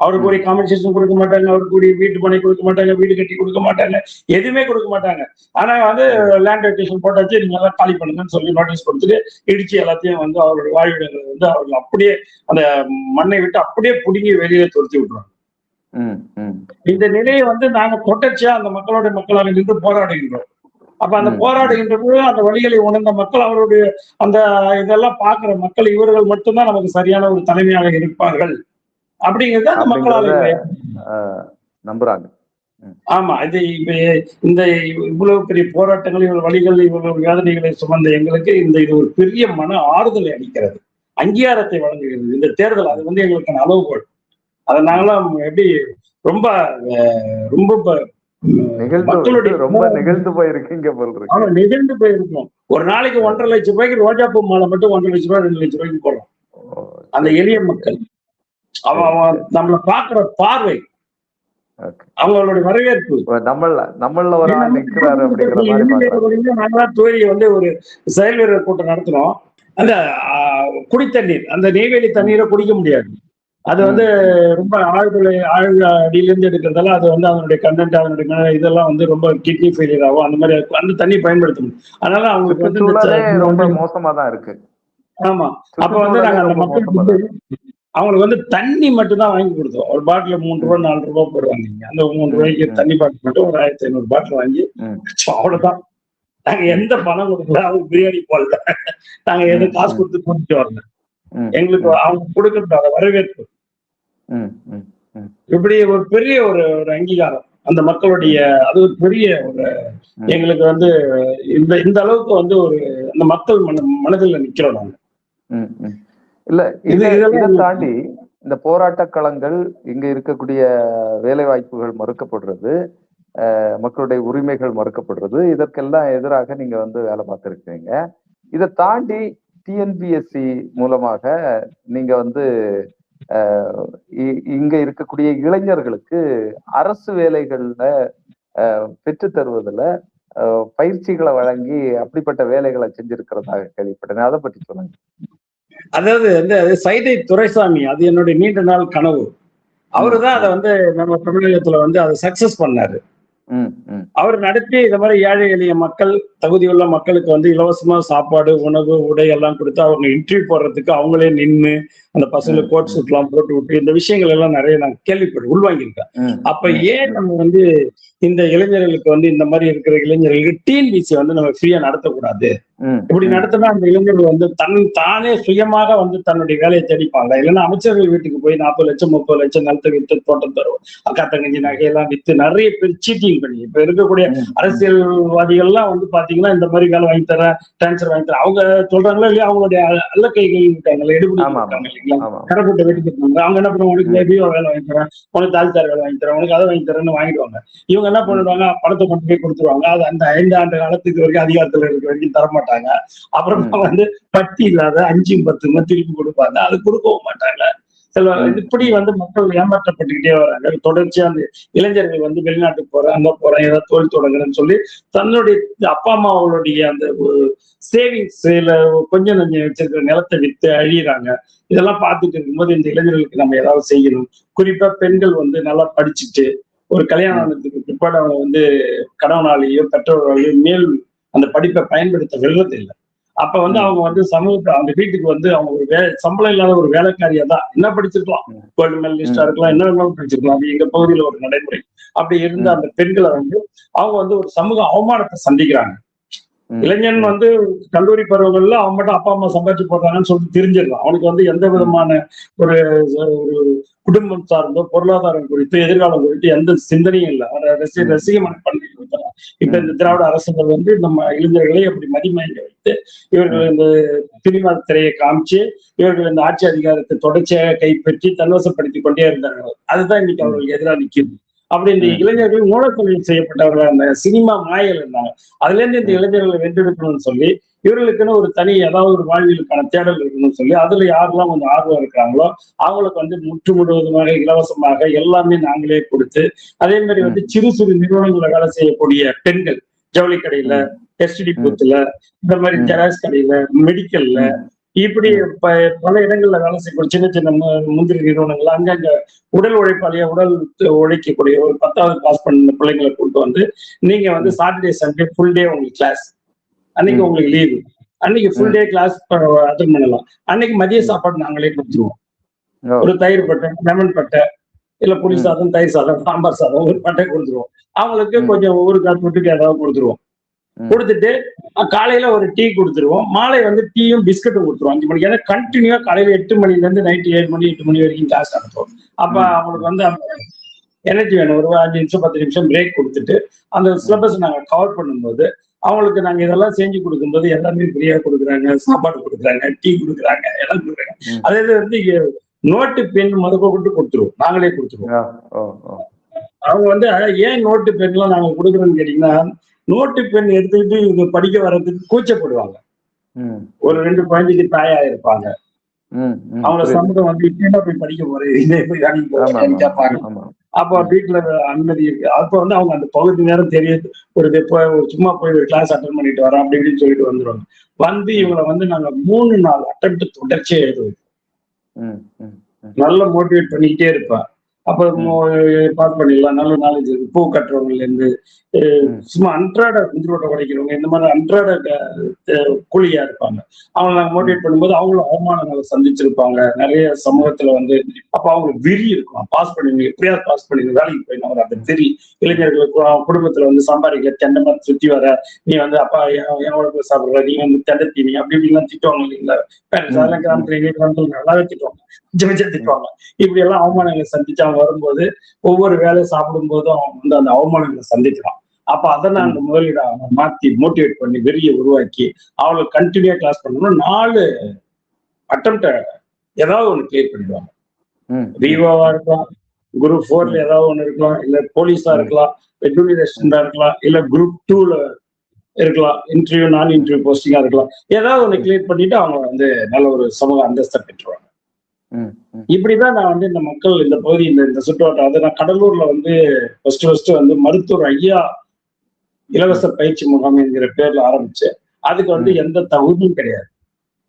அவருக்கு ஒரு காம்பன்சேஷன் கொடுக்க மாட்டாங்க, அவருக்கு ஒரு வீட்டு பணி கொடுக்க மாட்டாங்க, வீடு கட்டி கொடுக்க மாட்டாங்க, எதுவுமே கொடுக்க மாட்டாங்க. ஆனா வந்து லேண்ட் அக்விசிஷன் போட்டாச்சு, நீங்க எல்லாம் காலி பண்ணுங்கன்னு சொல்லி நோட்டீஸ் கொடுத்துட்டு இடிச்சு எல்லாத்தையும் வந்து அவருடைய வாழ்விடங்களை வந்து அவர்கள் அப்படியே அந்த மண்ணை விட்டு அப்படியே புடுங்கி வெளியே துரத்தி விட்டுருவாங்க. இந்த நிலையை வந்து நாங்க தொடர்ச்சியா அந்த மக்களுடைய மக்களாக நின்று போராடுகின்றோம். அப்ப அந்த போராடுகின்ற போது அந்த வழிகளை உணர்ந்த மக்கள், அவருடைய அந்த இதெல்லாம் பாக்குற மக்கள், இவர்கள் மட்டும்தான் நமக்கு சரியான ஒரு தலைமையாக இருப்பார்கள் அப்படிங்கிறது அந்த மக்களால் நம்புறாங்க. ஆமா, இது இந்த இவ்வளவு பெரிய போராட்டங்கள், இவ்வளவு வழிகள், இவ்வளவு வேதனைகளை சுமந்த எங்களுக்கு இது ஒரு பெரிய மன ஆறுதலை அளிக்கிறது, அங்கீகாரத்தை வழங்குகிறது இந்த தேர்தல். அது வந்து எங்களுக்கான அளவுகோல். அதை நாங்களாம் எப்படி ரொம்ப ரொம்ப ரொம்ப நெகிழ்ந்து போயிருக்கீங்க போல இருக்கு. ஆமா, நெகிழ்ந்து போயிருக்கோம். ஒரு நாளைக்கு 1.5 லட்சம் ரூபாய்க்கு ரோஜா பூ மாலை மட்டும் 1.5 லட்சம் ரூபாய் 2 லட்சம் ரூபாய்க்கு போடுறோம். அந்த எளிய மக்கள் அவன் நம்மளை பாக்குற பார்வை, அவங்களுடைய வரவேற்பு, நம்மள ஒரு ஆள் நிக்கிறாரு அப்படிங்கிற மாதிரி. நாங்களாம் தொகுதியை வந்து ஒரு செயல் வீரர் கூட்டம் நடத்தினோம். அந்த குடித்தண்ணீர், அந்த நெய்வேலி தண்ணீரை குடிக்க முடியாது. அது வந்து ரொம்ப அடியிலிருந்து எடுக்கிறதால அது வந்து அதனுடைய கண்டென்ட், அதனுடைய இதெல்லாம் வந்து ரொம்ப கிட்னி ஃபெயிலியர் ஆகும். அந்த மாதிரி அந்த தண்ணி பயன்படுத்தணும். அதனால அவங்களுக்கு வந்து ரொம்ப மோசமா தான் இருக்கு. ஆமா, அப்ப வந்து நாங்க அந்த மக்களுக்கு அவங்களுக்கு வந்து தண்ணி மட்டும் தான் வாங்கி கொடுத்தோம். ஒரு பாட்டில் 3 ரூபா 4 ரூபா போடுவாங்க. அந்த 3 ரூபாய்க்கு தண்ணி பாட்டில் மட்டும் ஒரு 1500 பாட்டில் வாங்கி அவ்வளவுதான். நாங்க எந்த பணம் கொடுக்கல, அவங்க பிரியாணி போடல, நாங்க எதுவும் காசு கொடுத்து கூட்டிட்டு வரல. எங்களுக்கு அவங்க கொடுக்கறத வரவேற்பு இப்படி ஒரு பெரிய ஒரு அங்கீகாரம் அந்த மக்களுடைய. அது ஒரு பெரிய ஒரு எங்களுக்கு வந்து இந்த அளவுக்கு வந்து ஒரு அந்த மக்கள் மனதில் நிக்கிறோம் நாங்க. இல்ல இதை தாண்டி இந்த போராட்ட களங்கள், இங்க இருக்கக்கூடிய வேலை வாய்ப்புகள் மறுக்கப்படுறது, மக்களுடைய உரிமைகள் மறுக்கப்படுறது, இதற்கெல்லாம் எதிராக நீங்க வந்து வேலை பார்த்திருக்கீங்க. இதை தாண்டி டிஎன்பிஎஸ்சி மூலமாக நீங்க வந்து இங்க இருக்கக்கூடிய இளைஞர்களுக்கு அரசு வேலைகள்ல பெற்று தருவதில் பயிற்சிகளை வழங்கி அப்படிப்பட்ட வேலைகளை செஞ்சிருக்கிறதாக கேள்விப்பட்டேன். அதை பற்றி சொல்லுங்க. அதாவது வந்து சைதை துரைசாமி, அது என்னுடைய நீண்ட நாள் கனவு. அவருதான் அதை வந்து நம்ம தமிழகத்துல வந்து அதை சக்சஸ் பண்ணாரு. அவர் நடத்தி இந்த மாதிரி ஏழை எளிய மக்கள், தகுதியுள்ள மக்களுக்கு வந்து இலவசமா சாப்பாடு, உணவு, உடை எல்லாம் கொடுத்து அவங்க இன்டர்வியூ போடுறதுக்கு அவங்களே நின்று அந்த பசங்களுக்கு கோட் சூட் எல்லாம் போட்டு விட்டு இந்த விஷயங்கள் எல்லாம் நிறைய நான் கேள்விப்பட்டு உள்வாங்கியிருக்கேன். அப்ப ஏன் நம்ம வந்து இந்த இளைஞர்களுக்கு வந்து இந்த மாதிரி இருக்கிற இளைஞர்களுக்கு டிஎன்பிசி வந்து நம்ம ஃப்ரீயா நடத்தக்கூடாது? இப்படி நடத்தினா அந்த இளைஞர்கள் வந்து தானே சுயமாக வந்து தன்னுடைய வேலையை தேடிப்பாங்க. இல்லைன்னா அமைச்சர்கள் வீட்டுக்கு போய் 40 லட்சம் 30 லட்சம் நிலத்தை வித்து தோட்டம் தரும், அக்கா தங்கஞ்சி நகையெல்லாம் வித்து நிறைய பேர் சீட்டிங் பண்ணி இப்ப இருக்கக்கூடிய அரசியல்வாதிகள்லாம் வந்து பாத்தீங்கன்னா இந்த மாதிரி வேலை வாங்கி தரேன், டிரான்ஸ்பர் வாங்கி தரேன், அவங்க சொல்றாங்களா இல்லையா? அவங்களுடைய அல்லக்கைகள் இருக்காங்கல்ல, எடுபடி இருக்காங்க இல்லைங்களா, கரப்பட்ட வீட்டுக்கு இருக்காங்க. அவங்க என்ன பண்ணுவாங்க, உனக்கு பிஓ வேலை வாங்கி தரேன், உனக்கு தாழ்த்தார் வேலை வாங்கி தரேன், உனக்கு அதை வாங்கி தரேன்னு வாங்கிடுவாங்க. இவங்க என்ன பண்ணிடுவாங்க, பணத்தை கொண்டு போய் கொடுத்துருவாங்க. அது அந்த 5 ஆண்டு காலத்துக்கு வரைக்கும் அதிகாரத்துல இருக்கிற வரைக்கும் தரமாட்டாங்க. அப்புறமா வந்து பட்டி இல்லாத 5 10 திருப்பி கொடுப்பாங்க. அது கொடுக்கவும் மாட்டாங்க. சில இப்படி வந்து மக்கள் ஏமாற்றப்பட்டுக்கிட்டே வராங்க. தொடர்ச்சியா அந்த இளைஞர்கள் வந்து வெளிநாட்டுக்கு போறேன், அங்க போறேன், ஏதாவது தொழில் தொடங்குறேன்னு சொல்லி தன்னுடைய அப்பா அம்மாவுடைய அந்த சேவிங்ஸ் இல்ல கொஞ்சம் கொஞ்சம் வச்சிருக்கிற நிலத்தை வித்து அழியிறாங்க. இதெல்லாம் பார்த்துட்டு இருக்கும்போது இந்த இளைஞர்களுக்கு நம்ம ஏதாவது செய்யணும். குறிப்பா பெண்கள் வந்து நல்லா படிச்சுட்டு ஒரு கல்யாணம் ஆனதுக்கு பிற்பாடு அவங்க வந்து கணவனாலேயோ பெற்றோராலேயோ மேல் அந்த படிப்பை பயன்படுத்த விடுறது இல்லை. அப்ப வந்து அவங்க வந்து சமூகத்தை அந்த வீட்டுக்கு வந்து அவங்க ஒரு சம்பளம் இல்லாத ஒரு வேலைக்காரியா தான் என்ன படிச்சிருக்கலாம், கோல்டு மெடலிஸ்டா இருக்கலாம், என்ன வேணாலும் படிச்சிருக்கலாம். அது எங்க பகுதியில ஒரு நடைமுறை. அப்படி இருந்த அந்த பெண்களை வந்து அவங்க வந்து ஒரு சமூக அவமானத்தை சந்திக்கிறாங்க. இளைஞன் வந்து கல்லூரி பருவங்கள்ல அவன் மட்டும் அப்பா அம்மா சம்பாதிச்சு போடுறாங்கன்னு சொல்லிட்டு தெரிஞ்சிடலாம். அவனுக்கு வந்து எந்த விதமான ஒரு குடும்பம் சார்ந்தோ பொருளாதாரம் குறித்து எதிர்காலம் குறித்து எந்த சிந்தனையும் இல்லை. ரசிக மனப்பான்மை கொடுத்தாங்க. இப்ப இந்த திராவிட அரசுகள் வந்து நம்ம இளைஞர்களை அப்படி மதிமயங்க வைத்து இவர்கள் இந்த சினிமா திரையை காமிச்சு இவர்கள் இந்த ஆட்சி அதிகாரத்தை தொடர்ச்சியாக கைப்பற்றி தன்வசப்படுத்திக் கொண்டே இருந்தார்கள். அதுதான் இன்னைக்கு அவர்களுக்கு எதிராக நிற்கிறது. அப்படி இந்த இளைஞர்கள் மூலத்தொழில் செய்யப்பட்டவர்கள் அந்த சினிமா மாயல் இருந்தாங்க. அதுல இருந்து இந்த இளைஞர்களை வென்றெடுக்கணும்னு சொல்லி இவர்களுக்குன்னு ஒரு தனி ஏதாவது ஒரு வாழ்வியலுக்கான தேடல் இருக்கணும்னு சொல்லி அதுல யாரெல்லாம் கொஞ்சம் ஆர்வம் இருக்கிறாங்களோ அவங்களுக்கு வந்து முற்று முழுவதுமாக இலவசமாக எல்லாமே நாங்களே கொடுத்து, அதே மாதிரி வந்து சிறு சிறு நிறுவனங்களை வேலை செய்யக்கூடிய பெண்கள் ஜவுளி கடையில, எஸ்டிடி பூத்துல, இந்த மாதிரி ஜெராக்ஸ் கடையில, மெடிக்கல்ல, இப்படி பல இடங்கள்ல வேலை செய்யக்கூடிய சின்ன சின்ன முந்திரி நிறுவனங்கள் அங்கங்க உடல் உழைப்பாளியா உடல் உழைக்கக்கூடிய ஒரு 10வது பாஸ் பண்ண பிள்ளைங்களை கூப்பிட்டு வந்து நீங்க வந்து சாட்டர்டே சண்டே ஃபுல் டே உங்களுக்கு கிளாஸ், அன்னைக்கு உங்களுக்கு லீவு, அன்னைக்கு ஃபுல் டே கிளாஸ் அட்டன் பண்ணலாம், அன்னைக்கு மதிய சாப்பாடு நாங்களே கொடுத்துருவோம். ஒரு தயிர் பட்டை, லெமன் பட்டை, இல்ல புளி சாதம், தயிர் சாதம், சாம்பார் சாதம் ஒரு பட்டை கொடுத்துருவோம். அவங்களுக்கு கொஞ்சம் ஒரு காட்டுக்கு ஏதாவது கொடுத்துருவோம். கொடுத்துட்டு காலையில ஒரு டீ கொடுத்துருவோம், மாலை வந்து டீயும் பிஸ்கட்டும் கொடுத்துருவோம் 5 மணிக்கு. ஏன்னா கண்டினியூவா காலையில 8 மணில இருந்து நைட்டு 7 மணி 8 மணி வரைக்கும் கிளாஸ் நடத்துவோம். அப்ப அவங்களுக்கு வந்து எனர்ஜி வேணும். ஒரு 5 நிமிஷம் 10 நிமிஷம் பிரேக் கொடுத்துட்டு அந்த சிலபஸ் நாங்க கவர் பண்ணும்போது அவங்களுக்கு நாங்க இதெல்லாம் செஞ்சு கொடுக்கும்போது எல்லாமே ஃப்ரீயா கொடுக்குறாங்க, சாப்பாடு கொடுக்குறாங்க, டீ கொடுக்குறாங்க, எல்லாம் கொடுக்குறாங்க. அதே வந்து நோட்டு பெண் முதற்கொண்டு கொடுத்துருவோம், நாங்களே கொடுத்துருவோம். அவங்க வந்து ஏன் நோட்டு பெண் எல்லாம் நாங்க கொடுக்குறோம்னு கேட்டீங்கன்னா, நோட்டு பெண் எடுத்துக்கிட்டு இவங்க படிக்க வர்றதுக்கு கூச்சப்படுவாங்க. ஒரு 2 குழந்தைக்கு தாயா இருப்பாங்க. அவங்க சமூகம் வந்து இப்ப போய் படிக்க போறேன் கேட்பாங்க. அப்ப வீட்டுல அனுமதி இருக்கு. அப்ப வந்து அவங்க அந்த பகுதி நேரம் தெரியுது ஒரு சும்மா போய் ஒரு கிளாஸ் அட்டன் பண்ணிட்டு வரோம் அப்படி இப்படின்னு சொல்லிட்டு வந்துருவாங்க. வந்து இவங்களை வந்து நாங்க 3 நாள் அட்டெம்ப்ட் தொடர்ச்சியா எழுதுவோம். நல்லா மோட்டிவேட் பண்ணிக்கிட்டே இருப்பேன். அப்ப பாஸ் பண்ணிடலாம், நல்ல நாலேஜ் இருக்கு. பூ கட்டுறவங்கல இருந்து சும்மா அன்றாட குதிரோட்டை உடைக்கிறவங்க, இந்த மாதிரி அன்றாட கூலியா இருப்பாங்க. அவங்க நாங்க மோட்டிவேட் பண்ணும்போது அவங்களும் அவமானங்களை சந்திச்சிருப்பாங்க நிறைய சமூகத்துல வந்து. அப்ப அவங்களுக்கு வெறி இருக்கும், பாஸ் பண்ணுவீங்க, எப்படியாவது பாஸ் பண்ணுவீங்க, வேலைக்கு போயிடும். அந்த வெறி இளைஞர்களுக்கு குடும்பத்துல வந்து சம்பாதிக்க தெண்டை மாதிரி சுத்தி வர, நீ வந்து அப்பா எவ்வளவு சாப்பிடுற, நீ வந்து தெண்டை தீனி அப்படி இப்படிலாம் திட்டுவாங்க இல்லைங்களா. அதெல்லாம் கிராமத்துல நல்லாவே திட்டுவாங்க, திட்டுவாங்க. இப்படி எல்லாம் அவமானங்களை சந்திச்சு அவங்க வரும்போது ஒவ்வொரு வேலையை சாப்பிடும் போதும் அவன் வந்து அந்த அவமானங்களை சந்திக்கிறான். அப்ப அதை நாங்க முதலீடு மாத்தி மோட்டிவேட் பண்ணி வெறியை உருவாக்கி அவளுக்கு கண்டினியூா கிளாஸ் பண்ணணும். 4 அட்டெம்ப்ட் ஏதாவது ஒண்ணு கிளியர் பண்ணிடுவாங்க. விவோவா இருக்கலாம், குரூப் 4ல ஏதாவது ஒண்ணு இருக்கலாம், இல்ல போலீஸா இருக்கலாம், ஜூனியர் அசிஸ்டண்டா இருக்கலாம், இல்ல குரூப் 2ல இருக்கலாம், இன்டர்வியூ நான் இன்டர்வியூ போஸ்டிங்கா இருக்கலாம். ஏதாவது ஒண்ணு கிளியர் பண்ணிட்டு அவங்க வந்து நல்ல ஒரு சமூக அந்தஸ்தை பெற்றுவாங்க. இப்படிதான் நான் வந்து இந்த மக்கள் இந்த பகுதி இந்த சுற்றுவட்டம் அது நான் கடலூர்ல வந்து ஃபர்ஸ்ட் வந்து மருத்துவர் ஐயா இலவச பயிற்சி முகாம் என்கிற பேர்ல ஆரம்பிச்சு அதுக்கு வந்து எந்த தகுதியும் கிடையாது.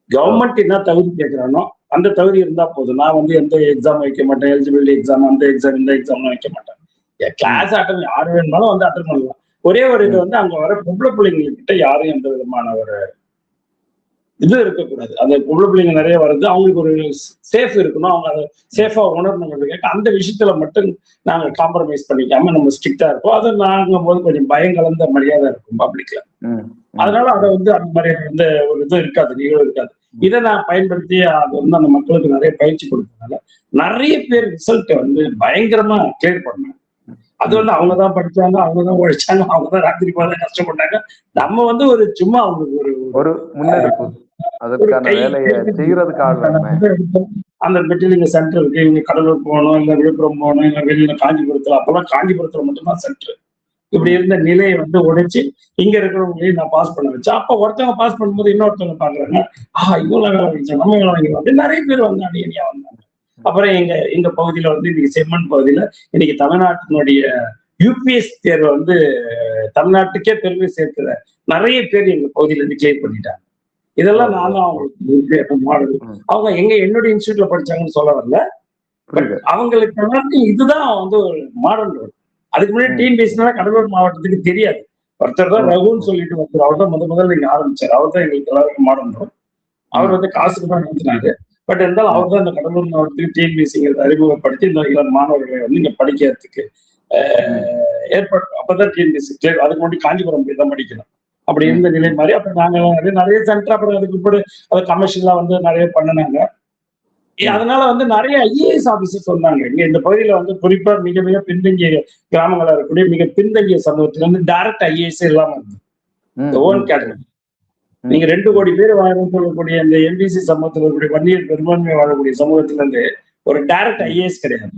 கவர்மெண்ட் என்ன தகுதி கேட்கிறானோ அந்த தகுதி இருந்தா போதும். நான் வந்து எந்த எக்ஸாம் வைக்க மாட்டேன், எலிஜிபிலிட்டி எக்ஸாம், அந்த எக்ஸாம் இந்த எக்ஸாம்லாம் வைக்க மாட்டேன். கிளாஸ் அட்டன் யாரு வேணுமாலும் வந்து அட்டன் பண்ணலாம். ஒரே ஒரு இது வந்து அங்க வர பொம்பளை பிள்ளைங்ககிட்ட யாரும் எந்த விதமான ஒரு இது இருக்கக்கூடாது. அந்த பொம்பளை பிள்ளைங்க நிறைய வருது, அவங்களுக்கு ஒரு சேஃப் இருக்கணும், அவங்க அதை சேஃபா உணரணும். அந்த விஷயத்துல மட்டும் நாங்க காம்ப்ரமைஸ் பண்ணிக்காம நம்ம ஸ்ட்ரிக்டா இருப்போம். அதை நாங்கும் போது கொஞ்சம் பயம் கலந்த மரியாதை இருக்கும் பப்ளிக்ல. அதனால அதை வந்து அந்த மாதிரி எந்த ஒரு இதுவும் இருக்காது, நிகழ்வு இருக்காது. இதை நான் பயன்படுத்தி அது வந்து அந்த மக்களுக்கு நிறைய பயிற்சி கொடுத்ததுனால நிறைய பேர் ரிசல்ட் வந்து பயங்கரமா கிளியர் பண்ணாங்க. அது வந்து அவங்கதான் படிச்சாங்க, அவங்கதான் உழைச்சாங்க, அவங்கதான் ராத்திரி போல கஷ்டப்பட்டாங்க. நம்ம வந்து ஒரு சும்மா அவங்களுக்கு ஒரு முன்னெடுப்பு அந்த மெட்டீரியல் சென்டர் இருக்கு. இவங்க கடலூர் போகணும், இல்ல விழுப்புரம் போகணும், இல்ல வெளியில காஞ்சிபுரத்துல, அப்பெல்லாம் காஞ்சிபுரத்துல மட்டும்தான் சென்டர். இப்படி இருந்த நிலையை வந்து உடைச்சு இங்க இருக்கிறவங்களையும் நான் பாஸ் பண்ண வச்சேன். அப்ப ஒருத்தவங்க பாஸ் பண்ணும்போது இன்னொருத்தவங்க பாக்குறாங்க, இவ்வளவு வேலை வாங்கிச்சோம், நம்ம வேலை வாங்கிக்கலாம் அப்படின்னு நிறைய பேர் வந்து அடியடியா வந்தாங்க. அப்புறம் எங்க பகுதியில வந்து இன்னைக்கு செம்மண் பகுதியில இன்னைக்கு தமிழ்நாட்டினுடைய யூபிஎஸ் தேர்வை வந்து தமிழ்நாட்டுக்கே பெருமை சேர்க்கிற நிறைய பேர் எங்க பகுதியில இருந்து கிளியர் பண்ணிட்டாங்க. இதெல்லாம் நானும் அவங்களுக்கு மாடல். அவங்க என்னுடைய இன்ஸ்டியூட்ல படிச்சாங்கன்னு சொல்ல வரல, பட் அவங்களுக்கு எல்லாருக்கும் இதுதான் வந்து ஒரு மாடல் ரோல். அதுக்கு முன்னாடி டிஎன்பிஎஸ்சினால கடலூர் மாவட்டத்துக்கு தெரியாது. ஒருத்தர் தான் ரகுன்னு சொல்லிட்டு ஒருத்தர், அவர் தான் முதல்ல இங்க ஆரம்பிச்சார். அவர் தான் எங்களுக்கு எல்லாருக்கும் மாடல் ரோல். அவர் வந்து காசுக்கு தான் நடத்தினாரு. பட் இருந்தாலும் அவர் தான் இந்த கடலூர் மாவட்டத்துக்கு டிஎன்பிஎஸ்சிங்கிறத அறிமுகப்படுத்தி இந்த இளம் மாணவர்களை வந்து இங்க படிக்கிறதுக்கு ஏற்பாடு. அப்பதான் டிஎன்பிஎஸ்சி அதுக்கு முன்னாடி காஞ்சிபுரம் போய் தான் படிக்கணும். அப்படி இருந்த நிலை மாதிரி அப்புறம் நாங்க நிறைய சென்டர், அப்புறம் அதுக்கு பிற்பாடு அதை கமர்ஷியலா வந்து நிறைய பண்ணினாங்க. அதனால வந்து நிறைய ஐஏஎஸ் ஆபீசர்ஸ் வந்தாங்க. இங்க இந்த பகுதியில வந்து குறிப்பா மிக மிக பின்தங்கிய கிராமங்களா இருக்கக்கூடிய மிக பின்தங்கிய சமூகத்துல வந்து டைரக்ட் ஐஏஎஸ் இல்லாம இருந்தது. Own category. நீங்க 2 கோடி பேர் வாழணும் சொல்லக்கூடிய இந்த எம்பிசி சமூகத்தில் இருக்கக்கூடிய வன்னியர் பெரும்பான்மை வாழக்கூடிய சமூகத்துல இருந்து ஒரு டைரக்ட் ஐஏஎஸ் கிடையாது.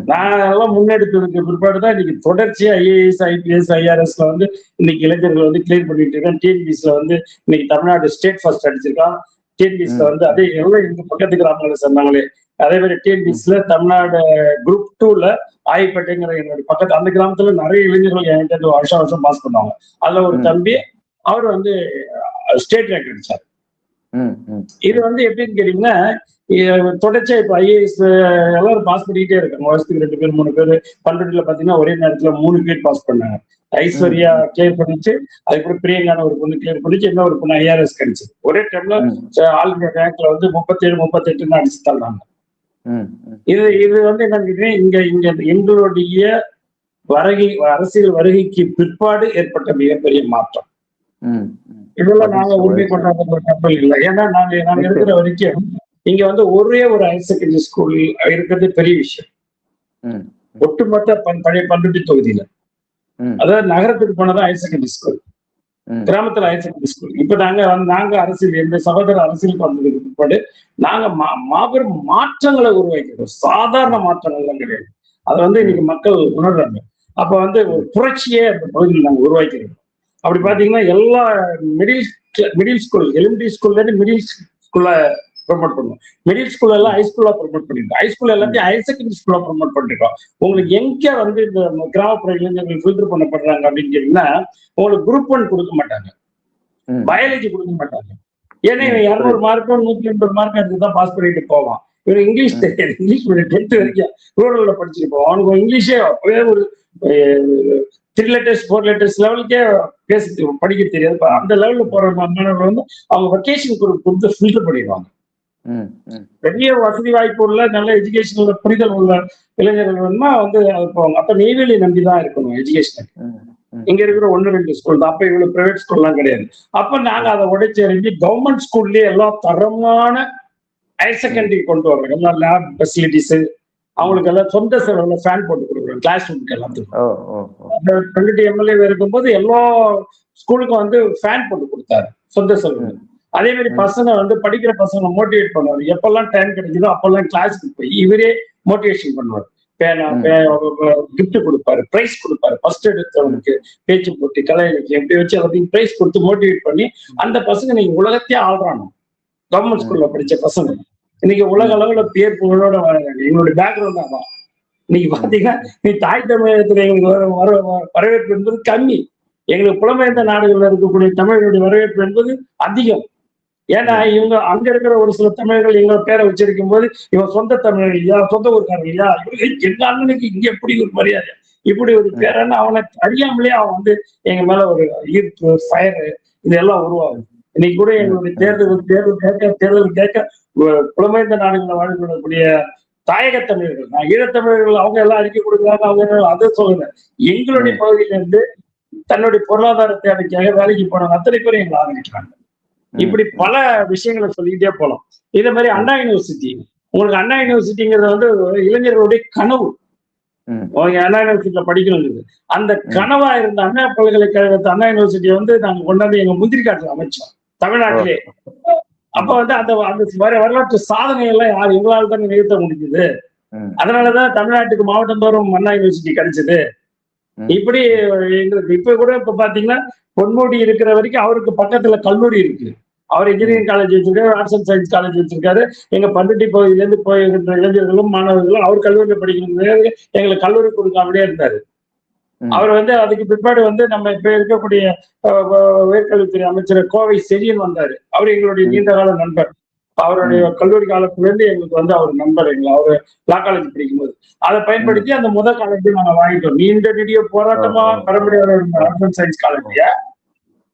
நான் எல்லாம் முன்னெடுத்ததுக்கு பிற்பாடுதான் இன்னைக்கு தொடர்ச்சியா ஐஏஎஸ், ஐபிஎஸ், ஐஆர்எஸ்ல வந்து இன்னைக்கு இளைஞர்கள் வந்து கிளியர் பண்ணிட்டு இருக்காங்க. டிஎன்பிஎஸ்ல வந்து இன்னைக்கு தமிழ்நாடு ஸ்டேட் ஃபர்ஸ்ட் அடிச்சிருக்கான். டிஎன்பிஎஸ்ல வந்து அதே எல்லாம் இந்த பக்கத்து கிராமங்களை சொன்னாங்களே, அதே மாதிரி டிஎன்பிஎஸ்ல தமிழ்நாடு குரூப் 2ல ஆயிப்பேட்டைங்கிற என்னோட பக்கத்து அந்த கிராமத்துல நிறைய இளைஞர்கள் என்கிட்ட வருஷம் பாஸ் பண்ணுவாங்க. அதுல ஒரு தம்பி அவர் வந்து ஸ்டேட் ரேங்க் அடிச்சாரு. இது வந்து எப்படின்னு கேட்டீங்கன்னா, தொடர்ச்சியா இப்ப ஐஏஎஸ் எல்லாரும் பாஸ் பண்ணிக்கிட்டே இருக்காங்க. வருஷத்துக்கு 2 பேர் 3 பேர். பண்ருட்டில பாத்தீங்கன்னா ஒரே நேரத்துல 3 பேர் பாஸ் பண்ணாங்க. ஐஸ்வர்யா கிளியர் பண்ணிச்சு, அதுக்கு பிரியங்கான ஒரு பொண்ணு கிளியர் பண்ணிச்சு, இன்னும் ஒரு பொண்ணு ஐஆர்எஸ் கிடைச்சது. ஒரே டைம்ல ஆல் இந்தியா ரேங்க்ல வந்து 37, 38 அடிச்சு தள்ளாங்க. இது வந்து என்ன, இங்க எங்களுடைய அரசியல் வருகைக்கு பிற்பாடு ஏற்பட்ட மிகப்பெரிய மாற்றம். இதெல்லாம் நாங்க உரிமை கொண்டாடுற கப்பல் இல்லை. ஏன்னா நாங்க இருக்கிற வரைக்கும் இங்க வந்து ஒரே ஒரு ஹையர் செகண்டரி ஸ்கூல் இருக்கிறது பெரிய விஷயம். ஒட்டுமொத்த பழைய பண்ருட்டி தொகுதியில, அதாவது நகரத்துக்கு போனதான் ஹையர் செகண்டரி ஸ்கூல், கிராமத்துல ஹையர் செகண்டரி ஸ்கூல். இப்ப நாங்க அரசியல், எங்க சகோதர அரசியலுக்கு வந்ததுக்கு பிற்பாடு நாங்க மாபெரும் மாற்றங்களை உருவாக்கிறோம். சாதாரண மாற்றங்கள்லாம் கிடையாது. அதை வந்து இன்னைக்கு மக்கள் உணர்றாங்க. அப்ப வந்து ஒரு புரட்சியே அந்த பகுதியில் நாங்க உருவாக்கிறோம். அப்படி பாத்தீங்கன்னா எல்லா மிடில் ஸ்கூல், எலிமெண்டரி ஸ்கூல்ல இருந்து மிடில் ஸ்கூல்ல ப்ரொமோட் பண்ணுவோம். மிடில் ஸ்கூல் எல்லாம் ஹைஸ்கூலா ப்ரொமோட் பண்ணிருக்கோம். ஹைஸ்கூல் எல்லாத்தையும் ஹையர் செகண்டரி ஸ்கூலா ப்ரொமோட் பண்ணிருக்கோம். உங்களுக்கு எங்க வந்து இந்த கிராமப்புற இளைஞர்கள் ஃபில்டர் பண்ணப்படுறாங்க அப்படின்னு கேட்டீங்கன்னா, உங்களுக்கு குரூப் 1 கொடுக்க மாட்டாங்க, பயாலஜி கொடுக்க மாட்டாங்க. ஏன்னா 200 மார்க்கோ 180 மார்க் எடுத்துதான் பாஸ் பண்ணிட்டு போவான். இவன் இங்கிலீஷ் தெரியாது. இங்கிலீஷ் 10th வரைக்கும் ரூரல்ல படிச்சுட்டு போவான். அவனுக்கு இங்கிலீஷே அப்பவே ஒரு 3 letters 4 letters லெவலுக்கே படிக்க தெரியாது. அந்த லெவல்ல போற மாணவர்கள் வந்து அவங்க வெக்கேஷன் கொடுத்து ஃபில்டர் பண்ணிடுவாங்க. பெரிய வசதி வாய்ப்பு உள்ள நல்ல எஜுகேஷனல் புரிதல் உள்ள இளைஞர்கள் வந்து அது போவாங்க. அப்ப நெய்வேலி நம்பிதான் இருக்கணும் எஜுகேஷனுக்கு. இங்க இருக்கிற 1-2 ஸ்கூல் தான். அப்ப இவ்வளவு பிரைவேட் ஸ்கூல் எல்லாம் கிடையாது. அப்ப நாங்க அதை உடைச்சறிஞ்சு கவர்மெண்ட் ஸ்கூல்லயே எல்லாம் தரமான ஹையர் செகண்டரி கொண்டு வர்றோம். எல்லாம் லேப் ஃபெசிலிட்டிஸ், அவங்களுக்கு எல்லாம் சொந்த செலவுல ஃபேன் போட்டு கொடுக்குறோம் கிளாஸ் ரூமுக்கு எல்லாத்துக்கும். பண்ருட்டி எம்எல்ஏ இருக்கும்போது எல்லா ஸ்கூலுக்கும் வந்து ஃபேன் போட்டு கொடுத்தாரு சொந்த செலவு. அதே மாதிரி பசங்க வந்து படிக்கிற பசங்களை மோட்டிவேட் பண்ணுவாரு. எப்பெல்லாம் டைம் கிடைக்குதோ அப்பெல்லாம் கிளாஸுக்கு போய் இவரே மோட்டிவேஷன் பண்ணுவார். கிஃப்ட் கொடுப்பாரு, பிரைஸ் கொடுப்பாரு. ஃபர்ஸ்ட் எடுத்தவனுக்கு பேச்சு போட்டி, கலை இலக்கியம் எப்படி வச்சு எல்லாத்தையும் பிரைஸ் கொடுத்து மோட்டிவேட் பண்ணி அந்த பசங்க நீங்க உலகத்தையே ஆள்றாங்க. கவர்மெண்ட் ஸ்கூல்ல படிச்ச பசங்க இன்னைக்கு உலக அளவுல பேர் புகழோட வராங்க. எங்களுடைய பேக்ரவுண்ட் தான். இன்னைக்கு பாத்தீங்கன்னா நீ தாய் தமிழகத்துல எங்களுக்கு வரவேற்பு என்பது கம்மி. எங்களுக்கு புலம்பெயர்ந்த நாடுகள்ல இருக்கக்கூடிய தமிழர்களுடைய வரவேற்பு என்பது அதிகம். ஏன்னா இவங்க அங்க இருக்கிற ஒரு சில தமிழர்கள் எங்க பேரை வச்சிருக்கும் போது இவன் சொந்த தமிழர் இல்லையா, சொந்த ஊருக்காரர் இல்லையா, எங்க அண்ணனுக்கு இங்க எப்படி ஒரு மரியாதை, இப்படி ஒரு பேரன்னு அவனை அறியாமலே அவன் வந்து எங்க மேல ஒரு ஈர்ப்பு, ஃபயர் இதெல்லாம் உருவாகும். இன்னைக்கு கூட எங்களுடைய தேர்தல் கேட்க புலம்பெயர்ந்த நாடுகளில் வாழக்கூடிய தாயக தமிழர்கள், நான் ஈழத்தமிழர்கள் அவங்க எல்லாம் அறிக்கை கொடுக்குறாங்க. அவங்க அதை சொல்லுங்க, எங்களுடைய பகுதியில இருந்து தன்னுடைய பொருளாதார தேவைக்காக வேலைக்கு போனவங்க அத்தனை பேரும் எங்களை ஆதரிக்கிறாங்க. இப்படி பல விஷயங்களை சொல்லிக்கிட்டே போலாம். இதே மாதிரி அண்ணா யூனிவர்சிட்டி, உங்களுக்கு அண்ணா யூனிவர்சிட்டிங்கிறது வந்து இளைஞர்களுடைய கனவு. அண்ணா யூனிவர்சிட்டியில படிக்கணும். அந்த கனவா இருந்த அண்ணா பல்கலைக்கழகத்தை அண்ணா யூனிவர்சிட்டியை வந்து நாங்க கொண்டாந்து எங்க முந்திரி காட்டுல அமைச்சோம் தமிழ்நாட்டிலே. அப்ப வந்து அந்த வரலாற்று சாதனை எல்லாம் யார் எங்களால் தான் நிறுத்த முடிஞ்சது. அதனாலதான் தமிழ்நாட்டுக்கு மாவட்டம் தோறும் அண்ணா யூனிவர்சிட்டி கிடைச்சது. இப்படி எங்களுக்கு இப்ப கூட இப்ப பாத்தீங்கன்னா பொன்முடி இருக்கிற வரைக்கும் அவருக்கு பக்கத்துல கல்லூரி இருக்கு. அவர் இன்ஜினியரிங் காலேஜ் வச்சிருக்காரு, ஆர்ட்ஸ் அண்ட் சயின்ஸ் காலேஜ் வச்சிருக்காரு. எங்க பண்ருட்டி பகுதியிலேருந்து போயிருக்கின்ற இளைஞர்களும் மாணவர்களும் அவர் கல்லூரியில் படிக்கணும் எங்களுக்கு கல்லூரி கொடுக்காமலே இருந்தாரு. அவர் வந்து அதுக்கு பிற்பாடு வந்து நம்ம இப்ப இருக்கக்கூடிய உயர்கல்வித்துறை அமைச்சர் கோவை செழியன் வந்தாரு. அவர் எங்களுடைய நீண்டகால நண்பர். அவருடைய கல்லூரி காலத்துல இருந்து எங்களுக்கு வந்து அவர் நண்பர். அவரு லா காலேஜ் படிக்கும்போது அதை பயன்படுத்தி அந்த முதல் காலேஜ் நாங்க வாங்கிட்டோம். நீண்ட நெடிய போராட்டமா பெற முடியாத ஆர்ட்ஸ் அண்ட் சயின்ஸ் காலேஜ்.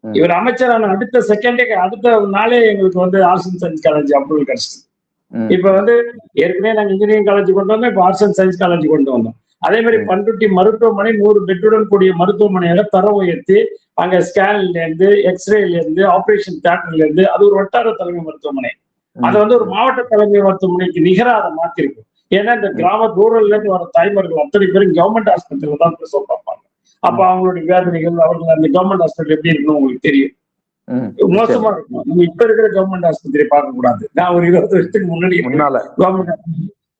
இவர் அமைச்சரான அடுத்த செகண்டே அடுத்த நாளே எங்களுக்கு வந்து arts and science college approval கிடைச்சது. இப்ப வந்து ஏற்கனவே நாங்க இன்ஜினியரிங் காலேஜ் கொண்டு வந்தோம், இப்ப ஆர்ட்ஸ் அண்ட் சயின்ஸ் காலேஜ் கொண்டு வந்தோம். அதே மாதிரி பண்ருட்டி மருத்துவமனை 100 பெட்டுடன் கூடிய மருத்துவமனையாக தரம் உயர்த்தி அங்க ஸ்கேன்ல இருந்து, எக்ஸ்ரேல இருந்து, ஆபரேஷன் தியேட்டர்ல இருந்து, அது ஒரு வட்டார தலைமை மருத்துவமனை. அதை வந்து ஒரு மாவட்ட தலைமை மருத்துவமனைக்கு நிகரா அதை மாத்திருக்கும். ஏன்னா இந்த கிராம ரூரல்ல இருந்து வர தாய்மார்கள் அத்தனை பேரும் கவர்மெண்ட் ஹாஸ்பிட்டல் தான் பிரசவம் பார்ப்பாங்க. அப்ப அவங்களுடைய வேதனைகள், அவர்கள் அந்த கவர்மெண்ட் ஹாஸ்பிட்டல் எப்படி இருக்கணும் உங்களுக்கு தெரியும். மோசமா இருக்கும். நம்ம இப்ப இருக்கிற கவர்மெண்ட் ஆஸ்பத்திரி பார்க்க கூடாது. நான் ஒரு 20 வருஷத்துக்கு முன்னாடி கவர்மெண்ட்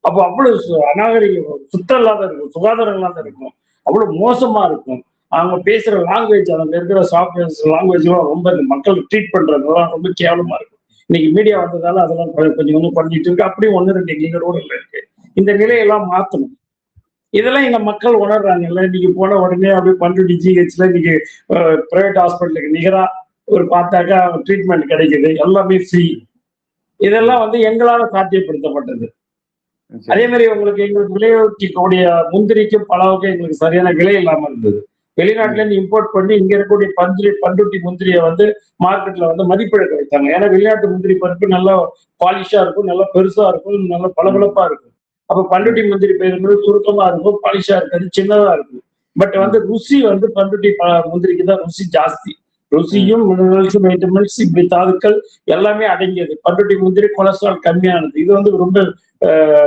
அப்போ அவ்வளவு அநாகரிகம், சுத்தம் இல்லாத இருக்கும், சுகாதாரம் இல்லாத இருக்கும், அவ்வளவு மோசமா இருக்கும். அவங்க பேசுற லாங்குவேஜ், அவங்க இருக்கிற சாஃப்ட்வேர்ஸ் லாங்குவேஜ் எல்லாம் ரொம்ப இந்த மக்கள் ட்ரீட் பண்றதுலாம் ரொம்ப கேவலமா இருக்கும். இன்னைக்கு மீடியா வந்ததால அதெல்லாம் கொஞ்சம் பண்ணிட்டு இருக்கு. அப்படியும் 1-2 எங்க ரோடுல இருக்கு. இந்த நிலையெல்லாம் மாத்தணும். இதெல்லாம் எங்க மக்கள் உணர்றாங்கல்ல. இன்னைக்கு போன உடனே அப்படியே பண்ருட்டி ஜிஹெச்ல இன்னைக்கு பிரைவேட் ஹாஸ்பிட்டலுக்கு நிகரா ஒரு பார்த்தாக்கா ட்ரீட்மெண்ட் கிடைக்குது, எல்லாமே ஃப்ரீ. இதெல்லாம் வந்து எங்களால சாத்தியப்படுத்தப்பட்டது. அதே மாதிரி எங்களுக்கு விளைவிக்கக்கூடிய முந்திரிக்கும் பலாவுக்கும் எங்களுக்கு சரியான விலை இல்லாம இருந்தது. வெளிநாட்டுல இருந்து இம்போர்ட் பண்ணி இங்க இருக்கக்கூடிய பண்ருட்டி முந்திரியை வந்து மார்க்கெட்ல வந்து மதிப்பிழக்க வைத்தாங்க. ஏன்னா வெளிநாட்டு முந்திரி பருப்பு நல்லா பாலிஷா இருக்கும், நல்லா பெருசா இருக்கும், நல்லா பளபளப்பா இருக்கும். அப்ப பண்ருட்டி முந்திரி பெயர் சுருக்கமா இருக்கும், பாலிஷா இருக்காது, சின்னதா இருக்கும். பட் வந்து ருசி வந்து பண்ருட்டி முந்திரிக்கு தான் ருசி ஜாஸ்தி. ருசியும் மினரல்ஸ், வைட்டமின்ஸ், இப்படி தாதுக்கள் எல்லாமே அடங்கியது. பண்ருட்டி முந்திரி கொலஸ்ட்ரால் கம்மியானது. இது வந்து ரொம்ப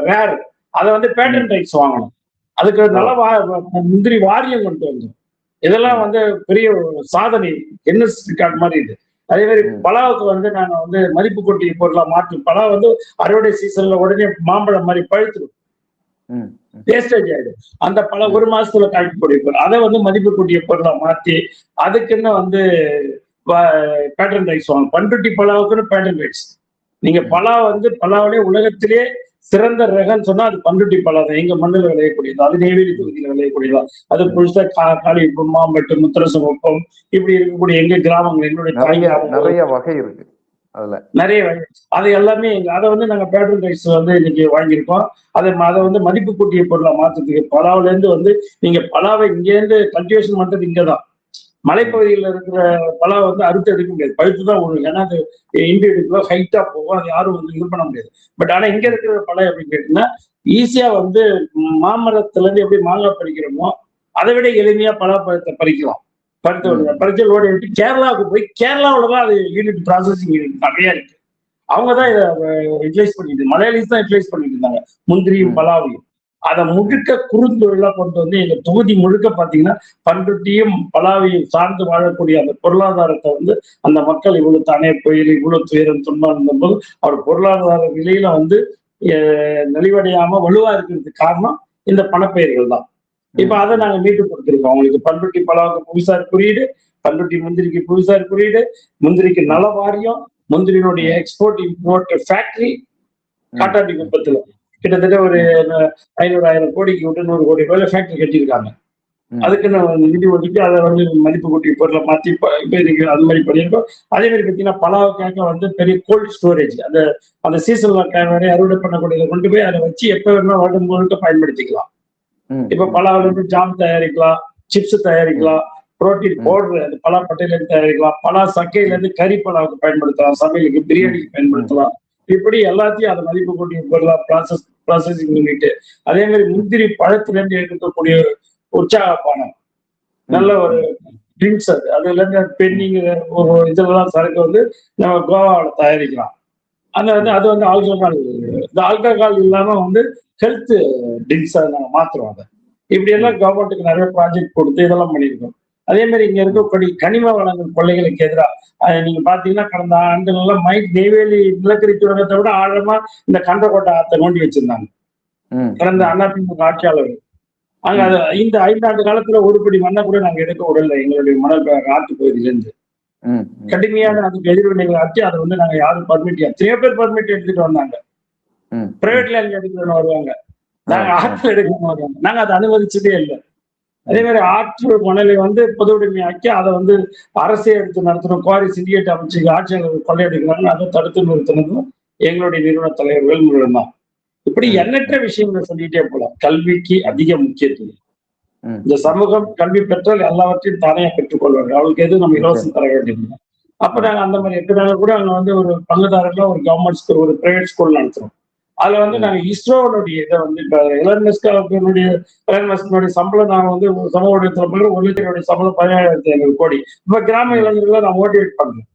ரேர். அதை வந்து பேட்டன் ரைட்ஸ் வாங்கணும். அதுக்கு நல்ல முந்திரி வாரியம் கொண்டு வந்தோம். இதெல்லாம் வந்து பெரிய சாதனை, என்எஸ் ரெக்கார்ட் மாதிரி இது. அதே மாதிரி பலாவுக்கு வந்து நாங்க வந்து மதிப்பு கூட்டிய பொருளா மாற்றி, பலா வந்து அறுவடை சீசன்ல உடனே மாம்பழம் மாதிரி பழுத்துடும், வேஸ்டேஜ் ஆயிடும். அந்த பழம் 1 மாசத்துல காய்க்கக்கூடிய பொருள் அதை வந்து மதிப்பு கூட்டிய பொருளா மாற்றி அதுக்குன்னு வந்து பேட்டன் ரைட்ஸ் வாங்க. பண்ருட்டி பலாவுக்குன்னு பேட்டன் ரைட்ஸ். நீங்க பலா வந்து பலாவிலே உலகத்திலே சிறந்த ரகம்னு சொன்னா அது பண்ருட்டி பலா தான். எங்க மண்ணில் விளையக்கூடியது, அது நெய்வேலி தொகுதியில விளையக்கூடியதா. அது புதுசா காளியப்பம், மாம்பட்டு, முத்திரசமுப்பம் இப்படி இருக்கக்கூடிய எங்க கிராமங்கள், என்னுடைய நிறைய வகை இருக்கு. அதுல நிறைய வகை. அது எல்லாமே அதை வந்து நாங்க பேட்டன் ரைட்ஸ் வந்து இன்னைக்கு வாங்கியிருக்கோம். அதை வந்து மதிப்பு கூட்டிய பொருளா மாற்றத்துக்கு பலாவில இருந்து வந்து நீங்க பலாவை இங்க இருந்து கல்டிவேஷன் பண்றது இங்கதான். மலைப்பகுதியில் இருக்கிற பலா வந்து அறுத்து எடுக்க முடியாது, பழுத்துதான் விழும். ஏன்னா அது இண்டிவிஜுவலா ஹைட்டா போகும், அது யாரும் வந்து இது பண்ண முடியாது. பட் ஆனா இங்க இருக்கிற பழம் எப்படின்னு கேட்டீங்கன்னா, ஈஸியா வந்து மாமரத்துல இருந்து எப்படி மாங்காய் பறிக்கிறோமோ அதை விட எளிமையா பலாப்பழத்தை பறிக்கலாம். பறிச்சு லோடு விட்டு கேரளாவுக்கு போய், கேரளாவிலதான் அது யூனிட் ப்ராசஸிங் யூனிட் நிறைய இருக்கு. அவங்கதான் இதை யூட்டிலைஸ் பண்ணிட்டு, மலையாளிஸ் தான் யூட்டிலைஸ் பண்ணிட்டு இருந்தாங்க முந்திரியும் பலாவையும். அதை முழுக்க குறுந்தொழிலா கொண்டு வந்து எங்க தொகுதி முழுக்க பாத்தீங்கன்னா பண்ருட்டியும் பலாவையும் சார்ந்து வாழக்கூடிய அந்த பொருளாதாரத்தை வந்து அந்த மக்கள் இவ்வளவு தானே புயல், இவ்வளவு துயரம் துன்பம் இருந்தபோது அவர் பொருளாதார நிலையில வந்து நலிவடையாம வலுவா இருக்கிறதுக்கு காரணம் இந்த பணப்பயிர்கள் தான். இப்ப அதை நாங்க மீட்டு கொடுத்துருக்கோம் அவங்களுக்கு. பண்ருட்டி பலாவுக்கு புவிசார் குறியீடு, பண்ருட்டி முந்திரிக்கு புவிசார் குறியீடு, முந்திரிக்கு நல வாரியம், முந்திரியினுடைய எக்ஸ்போர்ட் இம்போர்ட் ஃபேக்டரி காட்டாட்டி குப்பத்துல கிட்டத்தட்ட ஒரு 500,000 கோடிக்கு விட்டு 100 கோடி ரூபாயில ஃபேக்டரி கட்டியிருக்காங்க. அதுக்கு நிதி ஒதுக்கி அதை வந்து மதிப்பு கூட்டி பொருளை மாற்றி அது மாதிரி பண்ணியிருக்கோம். அதே மாதிரி பார்த்தீங்கன்னா பலாவுக்காக வந்து பெரிய கோல்ட் ஸ்டோரேஜ், அந்த சீசன்ல அறுவடை பண்ணக்கூடியதை கொண்டு போய் அதை வச்சு எப்ப வேணுமோ வருடம் முழுக்க பயன்படுத்திக்கலாம். இப்ப பலாவில இருந்து ஜாம் தயாரிக்கலாம், சிப்ஸ் தயாரிக்கலாம், புரோட்டீன் பவுடர் அந்த பலா பட்டையில இருந்து தயாரிக்கலாம், பலா சக்கையில இருந்து கறி பலாவுக்கு பயன்படுத்தலாம், சமையலுக்கு பிரியாணிக்கு பயன்படுத்தலாம். இப்படி எல்லாத்தையும் அதை மதிப்பு கூட்டிய பொருளா ப்ராசஸிங் யூனிட். அதே மாதிரி முந்திரி பழத்துல இருந்து எடுக்கக்கூடிய உற்சாக பானம், நல்ல ஒரு ட்ரிங்க்ஸ், அதுல இருந்து பெண்ணிங் ஒரு இதெல்லாம் சரக்கு வந்து நம்ம கோவாவில் தயாரிக்கலாம். அது வந்து ஆல்கஹால், இந்த ஆல்கஹால் இல்லாம வந்து ஹெல்த் ட்ரிங்க்ஸா நாங்க மாத்துறோம். அதை இப்படி எல்லாம் கவர்மெண்ட்டுக்கு நிறைய ப்ராஜெக்ட் கொடுத்து இதெல்லாம் பண்ணியிருக்கோம். அதே மாதிரி இங்க இருக்கக்கூடிய கனிம வளங்கள் கொள்ளைகளுக்கு எதிராக நீங்க பாத்தீங்கன்னா கடந்த ஆண்டுகள்லாம் நெய்வேலி நிலக்கரி துறைமுகத்தை விட ஆழமா இந்த கண்டகோட்டை ஆத்தை நோண்டி வச்சிருந்தாங்க கடந்த அதிமுக ஆட்சியாளர்கள். அங்க இந்த 5 ஆண்டு காலத்துல ஒரு படி மண்ணை கூட நாங்க எடுக்க விடல எங்களுடைய மணல் ஆற்று பகுதியில இருந்து. ம், கடுமையான அதுக்கு எதிர்வினைகள் ஆச்சு. அதை வந்து நாங்க யாரும் பர்மிட் எத்தனையோ பேர் பர்மிட் எடுத்துட்டு வந்தாங்க. ம், பிரைவேட் லேண்ட் எடுக்கணும்னு வருவாங்க, நாங்க ஆ, ஆற்றுல எடுக்கணும்னு வருவாங்க. நாங்க அதை அனுமதிச்சதே இல்லை. அதே மாதிரி ஆற்று மணலை வந்து பொது உடைமையாக்கி அதை வந்து அரசே எடுத்து நடத்தணும், குவாரி சிண்டிகேட் அமைச்சு ஆட்சியாளர்கள் கொள்ளையடிக்கிறாங்க, அதை தடுத்து நிறுத்தினதும் எங்களுடைய நிறுவன தலைவர் வேல்முருகன் தான். இப்படி ம், எண்ணற்ற விஷயங்களை சொல்லிட்டே போலாம். கல்விக்கு அதிக முக்கியத்துவம். ம், இந்த சமூகம் கல்வி பெற்றால் எல்லாவற்றையும் தானே பெற்றுக்கொள்வார்கள், அவளுக்கு எதுவும் நம்ம இலவசம் தர வேண்டியது. அப்ப நாங்க அந்த மாதிரி இருக்கிறாங்க கூட அங்க வந்து ஒரு பங்குதாரர்ல ஒரு கவர்மெண்ட் ஸ்கூல், ஒரு பிரைவேட் ஸ்கூல் நடத்துறோம். அதுல வந்து நாங்க இஸ்ரோனுடைய இதை வந்து இப்ப எலன் மஸ்கனுடைய சம்பளம் நாங்க வந்து சமூக ஊடகத்துல போய் 1 லட்சம் சம்பளம் 17,500 கோடி. இப்ப கிராம இளைஞர்களை நான் மோட்டிவேட் பண்றேன்.